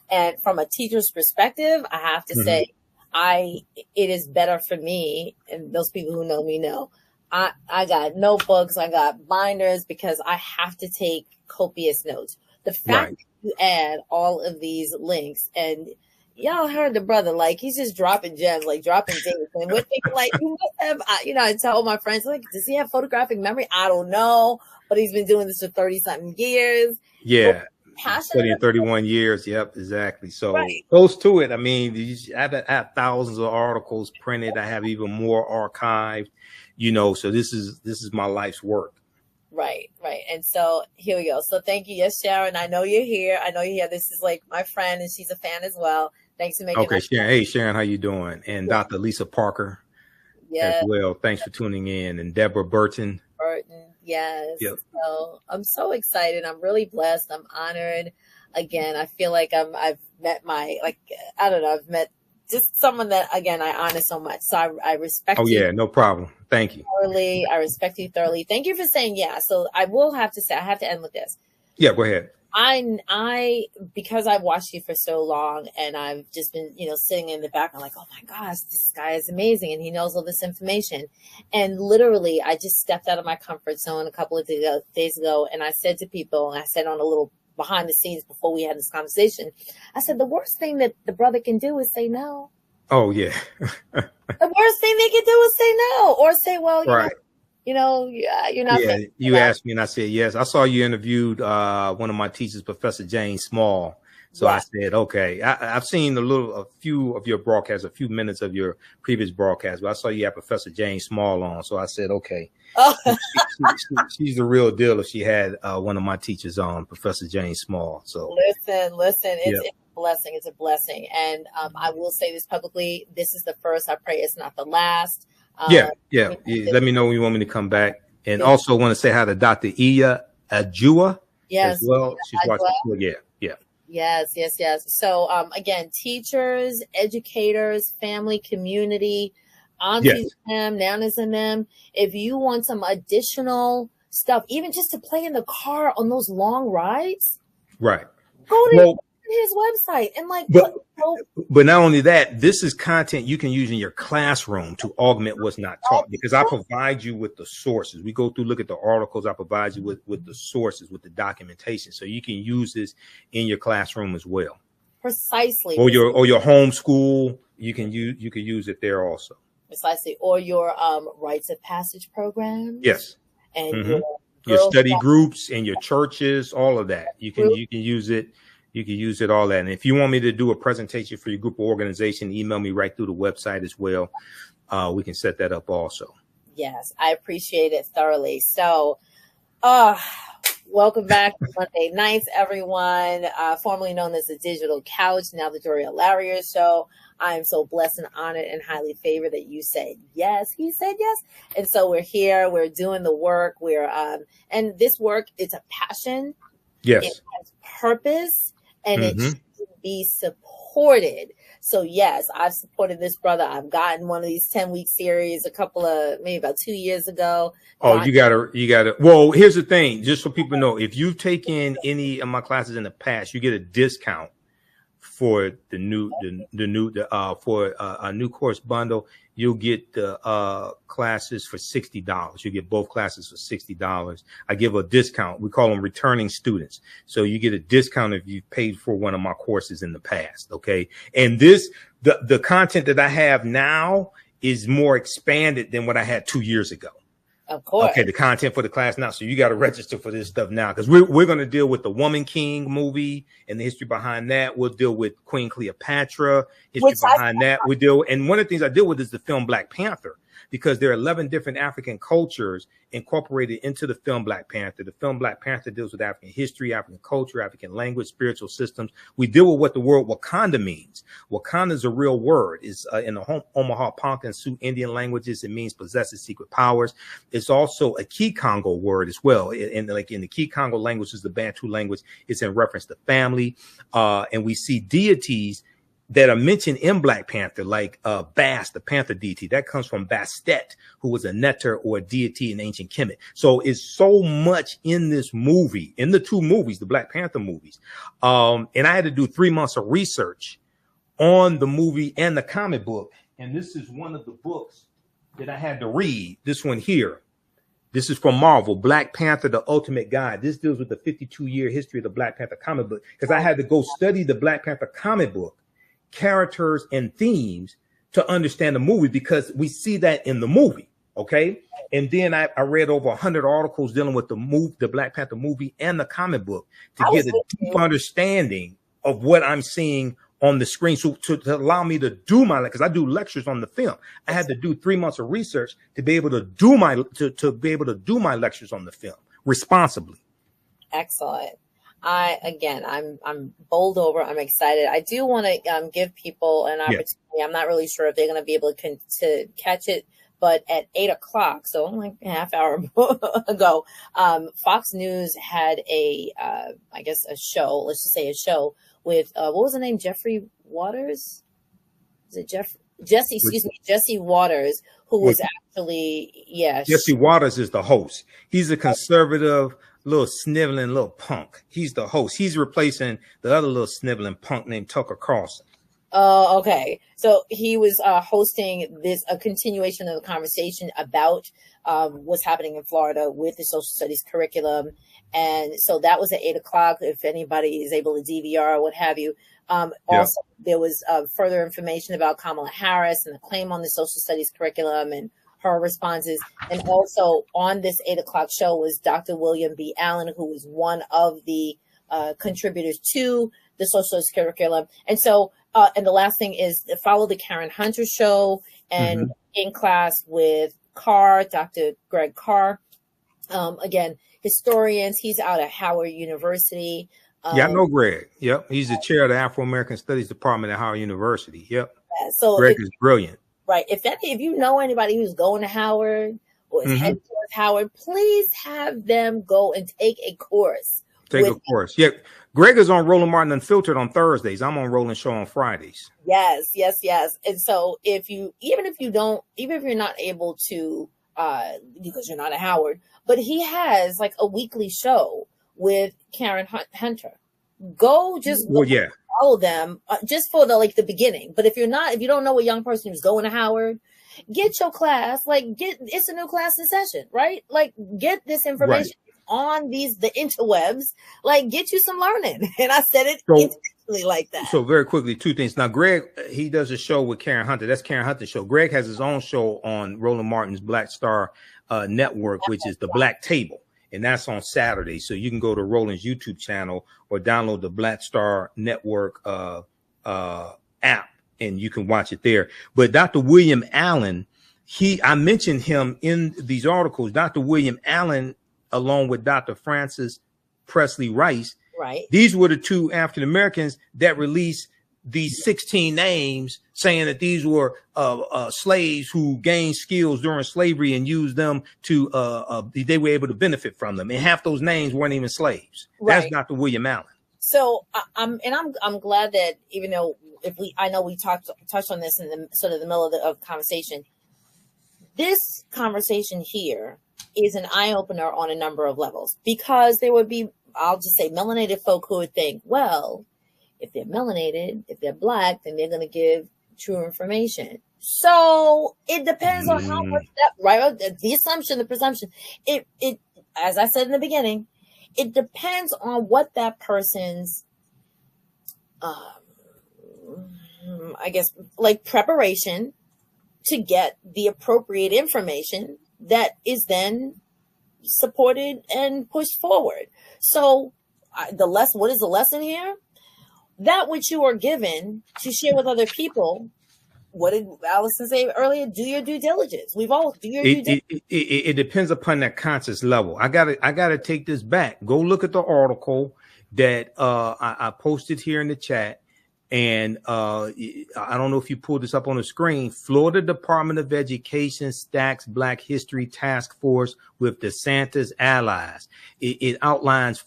And from a teacher's perspective, I have to say, it is better for me, and those people who know me know, I got notebooks, I got binders, because I have to take copious notes. The fact that you add all of these links, and y'all heard the brother, like he's just dropping gems, like dropping things. And we're thinking like, you must have, I tell my friends, like, does he have photographic memory? I don't know, but he's been doing this for 30-something years. Yeah. Studying 31 years. Yep, exactly. So close to it. I mean, I have thousands of articles printed. I have even more archived, so this is my life's work. Right. And so here we go. So thank you. Yes, Sharon, I know you're here. This is like my friend, and she's a fan as well. Thanks for making Okay, Sharon. Hey, Sharon, how you doing? And Dr. Lisa Parker as well. Thanks for tuning in. And Deborah Burton. Yes. Yep. So I'm so excited. I'm really blessed. I'm honored. Again, I feel like I've met I've met just someone that, again, I honor so much. So I respect you. Oh, yeah, no problem. Thank you. Thoroughly. I respect you thoroughly. Thank you for saying yeah. So I have to end with this. Yeah, go ahead. Because I've watched you for so long and I've just been, sitting in the back, I'm like, oh my gosh, this guy is amazing. And he knows all this information. And literally, I just stepped out of my comfort zone a couple of days ago. And I said to people, and I said on a little behind the scenes before we had this conversation, I said, the worst thing that the brother can do is say no. Oh, yeah. The worst thing they can do is say no, or say, well, right. You're not. Yeah, you asked me and I said yes. I saw you interviewed one of my teachers, Professor Jane Small. So yeah. I said, okay. I've seen a few of your broadcasts, a few minutes of your previous broadcast, but I saw you had Professor Jane Small on. So I said, okay. Oh. She's the real deal if she had one of my teachers on, Professor Jane Small. So listen, it's a blessing. It's a blessing. And I will say this publicly. This is the first. I pray it's not the last. Yeah. Let me know when you want me to come back. And also want to say hi to Dr. Iya Ajua as well. She's watching. Yeah. Yes. So again, teachers, educators, family, community, aunties and them, nanas and them. If you want some additional stuff, even just to play in the car on those long rides, right? Go to his website and but not only that, this is content you can use in your classroom to augment what's not taught, because I provide you with the sources. We go through, look at the articles. I provide you with the sources, with the documentation, so you can use this in your classroom as well. Precisely. Or your homeschool, you can use it there also. Precisely. Or your rites of passage programs. Yes. And your study groups and your churches, all of that. You can use it. You can use it, all that. And if you want me to do a presentation for your group or organization, email me right through the website as well. We can set that up also. Yes, I appreciate it thoroughly. So, welcome back to Monday Nights, everyone. Formerly known as the Digital Couch, now the Doriel Larrier Show. I am so blessed and honored and highly favored that you said yes. He said yes. And so we're here. We're doing the work. And this work, it's a passion. Yes. It has purpose. And it should be supported. So yes, I've supported this brother. I've gotten one of these 10-week series maybe about 2 years ago. Oh, you gotta. Well, here's the thing, just so people know, if you've taken any of my classes in the past, you get a discount for a new course bundle. You'll get the classes for $60. You get both classes for $60. I give a discount. We call them returning students. So you get a discount if you paid for one of my courses in the past. Okay. And the content that I have now is more expanded than what I had 2 years ago. Of course. Okay, the content for the class now. So you got to register for this stuff now, because we're going to deal with the Woman King movie and the history behind that. We'll deal with Queen Cleopatra, history behind that. And one of the things I deal with is the film Black Panther, because there are 11 different African cultures incorporated into the film Black Panther. The film Black Panther deals with African history, African culture, African language, spiritual systems. We deal with what the word Wakanda means. Wakanda is a real word. It's in the Omaha, Ponca, and Sioux Indian languages. It means possesses secret powers. It's also a Kikongo word as well. In the Kikongo language, is the Bantu language. It's in reference to family. And we see deities that are mentioned in Black Panther, like Bast, the Panther deity. That comes from Bastet, who was a neter or a deity in ancient Kemet. So it's so much in this movie, in the two movies, the Black Panther movies. And I had to do 3 months of research on the movie and the comic book. And this is one of the books that I had to read. This one here. This is from Marvel, Black Panther, The Ultimate Guide. This deals with the 52-year history of the Black Panther comic book, because I had to go study the Black Panther comic book, characters and themes, to understand the movie, because we see that in the movie. Okay. And then I read over 100 articles dealing with the Black Panther movie and the comic book to get a deep understanding of what I'm seeing on the screen. So to allow me to do because I do lectures on the film, I had to do 3 months of research to be able to do my lectures on the film responsibly. Excellent. I'm bowled over. I'm excited. I do want to give people an opportunity. Yeah. I'm not really sure if they're going to be able to catch it, but at 8:00, so like a half hour ago, Fox News had a show. Let's just say a show with what was the name? Jeffrey Waters? Is it Jesse Waters, who was actually Jesse Waters is the host. He's a conservative, little sniveling little punk. He's the host. He's replacing the other little sniveling punk named Tucker Carlson. Okay. So he was hosting a continuation of the conversation about what's happening in Florida with the social studies curriculum. And so that was at 8 o'clock. If anybody is able to DVR or what have you. Also, there was further information about Kamala Harris and the claim on the social studies curriculum and her responses. And also on this 8 o'clock show was Dr. William B. Allen, who was one of the contributors to the social studies curriculum. And so, and the last thing is follow the Karen Hunter show and in class with Carr, Dr. Greg Carr. Again, historians. He's out at Howard University. Yeah, I know Greg. Yep. He's the chair of the Afro-American Studies Department at Howard University. Yep. Yeah, so Greg is brilliant. Right. If you know anybody who's going to Howard or is heading towards Howard, please have them go and take a course. Take a course. Yeah. Greg is on Roland Martin Unfiltered on Thursdays. I'm on Roland Show on Fridays. Yes. And so even if you're not able to, because you're not at Howard, but he has like a weekly show with Karen Hunter. Go follow them just for the beginning. But if you don't know a young person who's going to Howard, get your class. It's a new class in session, right? Like, get this information on the interwebs. Like, get you some learning. And I said it intentionally like that. So very quickly, two things. Now, Greg, he does a show with Karen Hunter. That's Karen Hunter's show. Greg has his own show on Roland Martin's Black Star Network, which is the Black Table. And that's on Saturday. So you can go to Roland's YouTube channel or download the Black Star Network app, and you can watch it there. But Dr. William Allen, I mentioned him in these articles. Dr. William Allen, along with Dr. Francis Presley Rice, these were the two African Americans that released these 16 names, saying that these were slaves who gained skills during slavery and used them to they were able to benefit from them. And half those names weren't even slaves. That's Dr. William Allen. So I'm glad that even though I know we touched on this in the sort of the middle of the conversation, this conversation here is an eye opener on a number of levels, because there would be, I'll just say, melanated folk who would think, well, if they're melanated, if they're Black, then they're going to give true information. So it depends on how much the assumption, the presumption, it, as I said in the beginning, it depends on what that person's, I guess, like preparation to get the appropriate information that is then supported and pushed forward. So what is the lesson here? That which you are given to share with other people. What did Allison say earlier? Do your due diligence. Due diligence. It depends upon that conscious level. I gotta take this back. Go look at the article that I posted here in the chat. And I don't know if you pulled this up on the screen. Florida Department of Education stacks Black History Task Force with DeSantis allies. It outlines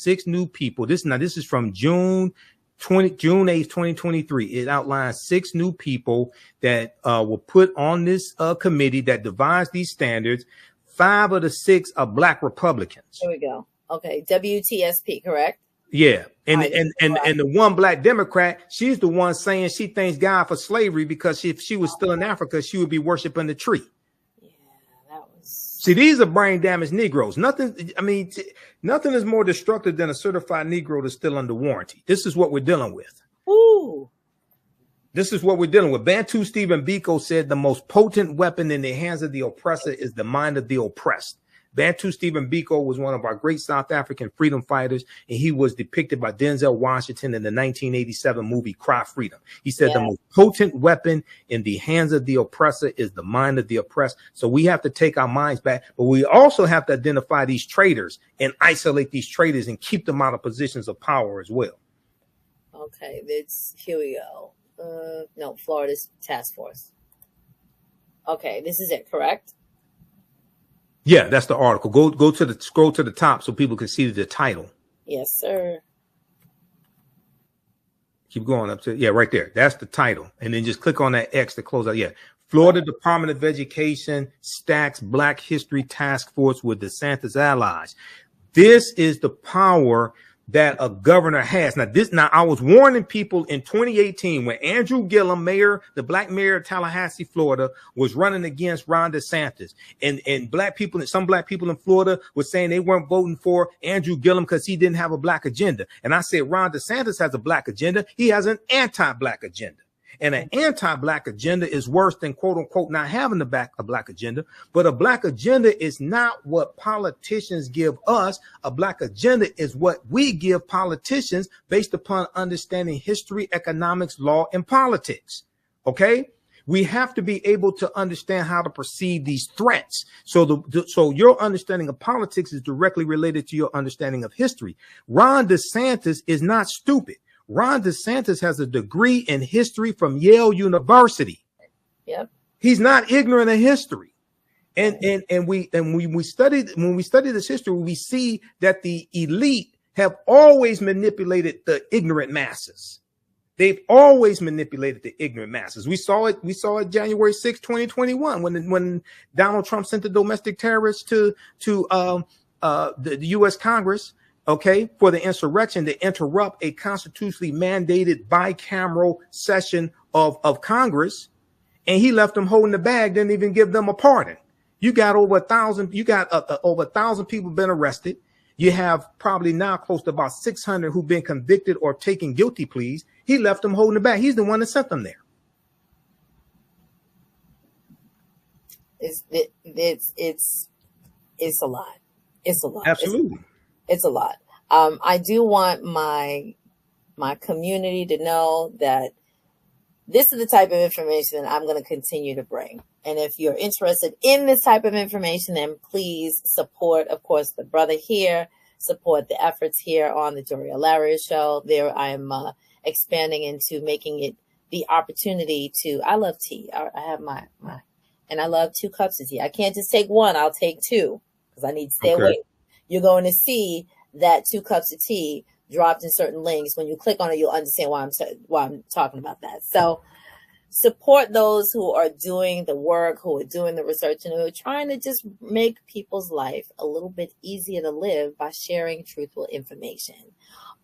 6 new people. This is from June 8th, 2023. It outlines 6 new people that were put on this committee that devised these standards. 5 of the 6 are Black Republicans. There we go. Okay, WTSP, correct? Yeah. And the one Black Democrat, she's the one saying she thanks God for slavery, because if she was still in Africa, she would be worshiping the tree. Yeah, that was. See, these are brain damaged Negroes. Nothing is more destructive than a certified Negro that's still under warranty. This is what we're dealing with. Ooh. This is what we're dealing with. Bantu Stephen Biko said the most potent weapon in the hands of the oppressor is the mind of the oppressed. Bantu Stephen Biko was one of our great South African freedom fighters, and he was depicted by Denzel Washington in the 1987 movie Cry Freedom. He said the most potent weapon in the hands of the oppressor is the mind of the oppressed. So we have to take our minds back, but we also have to identify these traitors and isolate these traitors and keep them out of positions of power as well. Okay, here we go. No, Florida's task force. Okay, this is it, correct? Yeah, that's the article. Scroll to the top so people can see the title. Yes, sir. Keep going up to, right there. That's the title. And then just click on that X to close out. Yeah. Florida Department of Education stacks Black History Task Force with DeSantis allies. This is the power that a governor has. Now I was warning people in 2018 when Andrew Gillum, the black mayor of Tallahassee, Florida, was running against Ron DeSantis, and some black people in Florida were saying they weren't voting for Andrew Gillum because he didn't have a black agenda. And I said, Ron DeSantis has a black agenda. He has an anti-black agenda. And an anti-black agenda is worse than, quote unquote, not having a black agenda. But a black agenda is not what politicians give us. A black agenda is what we give politicians based upon understanding history, economics, law, and politics. Okay? We have to be able to understand how to perceive these threats. So your understanding of politics is directly related to your understanding of history. Ron DeSantis is not stupid. Ron DeSantis has a degree in history from Yale University. Yep. He's not ignorant of history. And when we study this history, we see that the elite have always manipulated the ignorant masses. They've always manipulated the ignorant masses. We saw it January 6, 2021, when Donald Trump sent the domestic terrorists to the U.S. Congress, okay, for the insurrection to interrupt a constitutionally mandated bicameral session of Congress, and he left them holding the bag, didn't even give them a pardon. You got over 1,000. You got over 1,000 people been arrested. You have probably now close to about 600 who've been convicted or taken guilty pleas. He left them holding the bag. He's the one that sent them there. It's a lot. It's a lot. Absolutely. It's a lot. I do want my community to know that this is the type of information that I'm going to continue to bring. And if you're interested in this type of information, then please support, of course, the brother here, support the efforts here on the Doriel Larrier show. There I am expanding into making it the opportunity to, I love tea. I have and I love 2 cups of tea. I can't just take one. I'll take 2 because I need to stay awake. You're going to see that 2 cups of tea dropped in certain links. When you click on it, you'll understand why I'm talking about that. So support those who are doing the work, who are doing the research, and who are trying to just make people's life a little bit easier to live by sharing truthful information.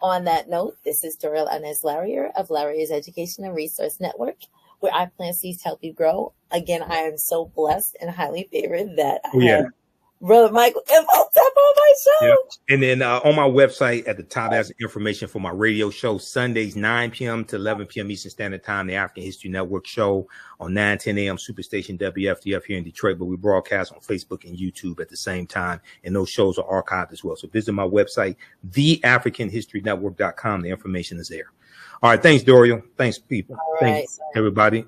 On that note, this is Doriel Larrier of Larrier's Education and Resource Network, where I plant seeds to help you grow. Again, I am so blessed and highly favored that I have Brother Michael Imhotep on my show. Yep. And then on my website at the top, has information for my radio show, Sundays, 9 p.m. to 11 p.m. Eastern Standard Time, the African History Network show on 9:10 a.m. Superstation WFDF here in Detroit. But we broadcast on Facebook and YouTube at the same time. And those shows are archived as well. So visit my website, theafricanhistorynetwork.com. The information is there. All right. Thanks, Doriel. Thanks, people. All Thanks, everybody.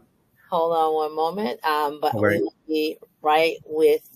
Hold on one moment. But we will be right with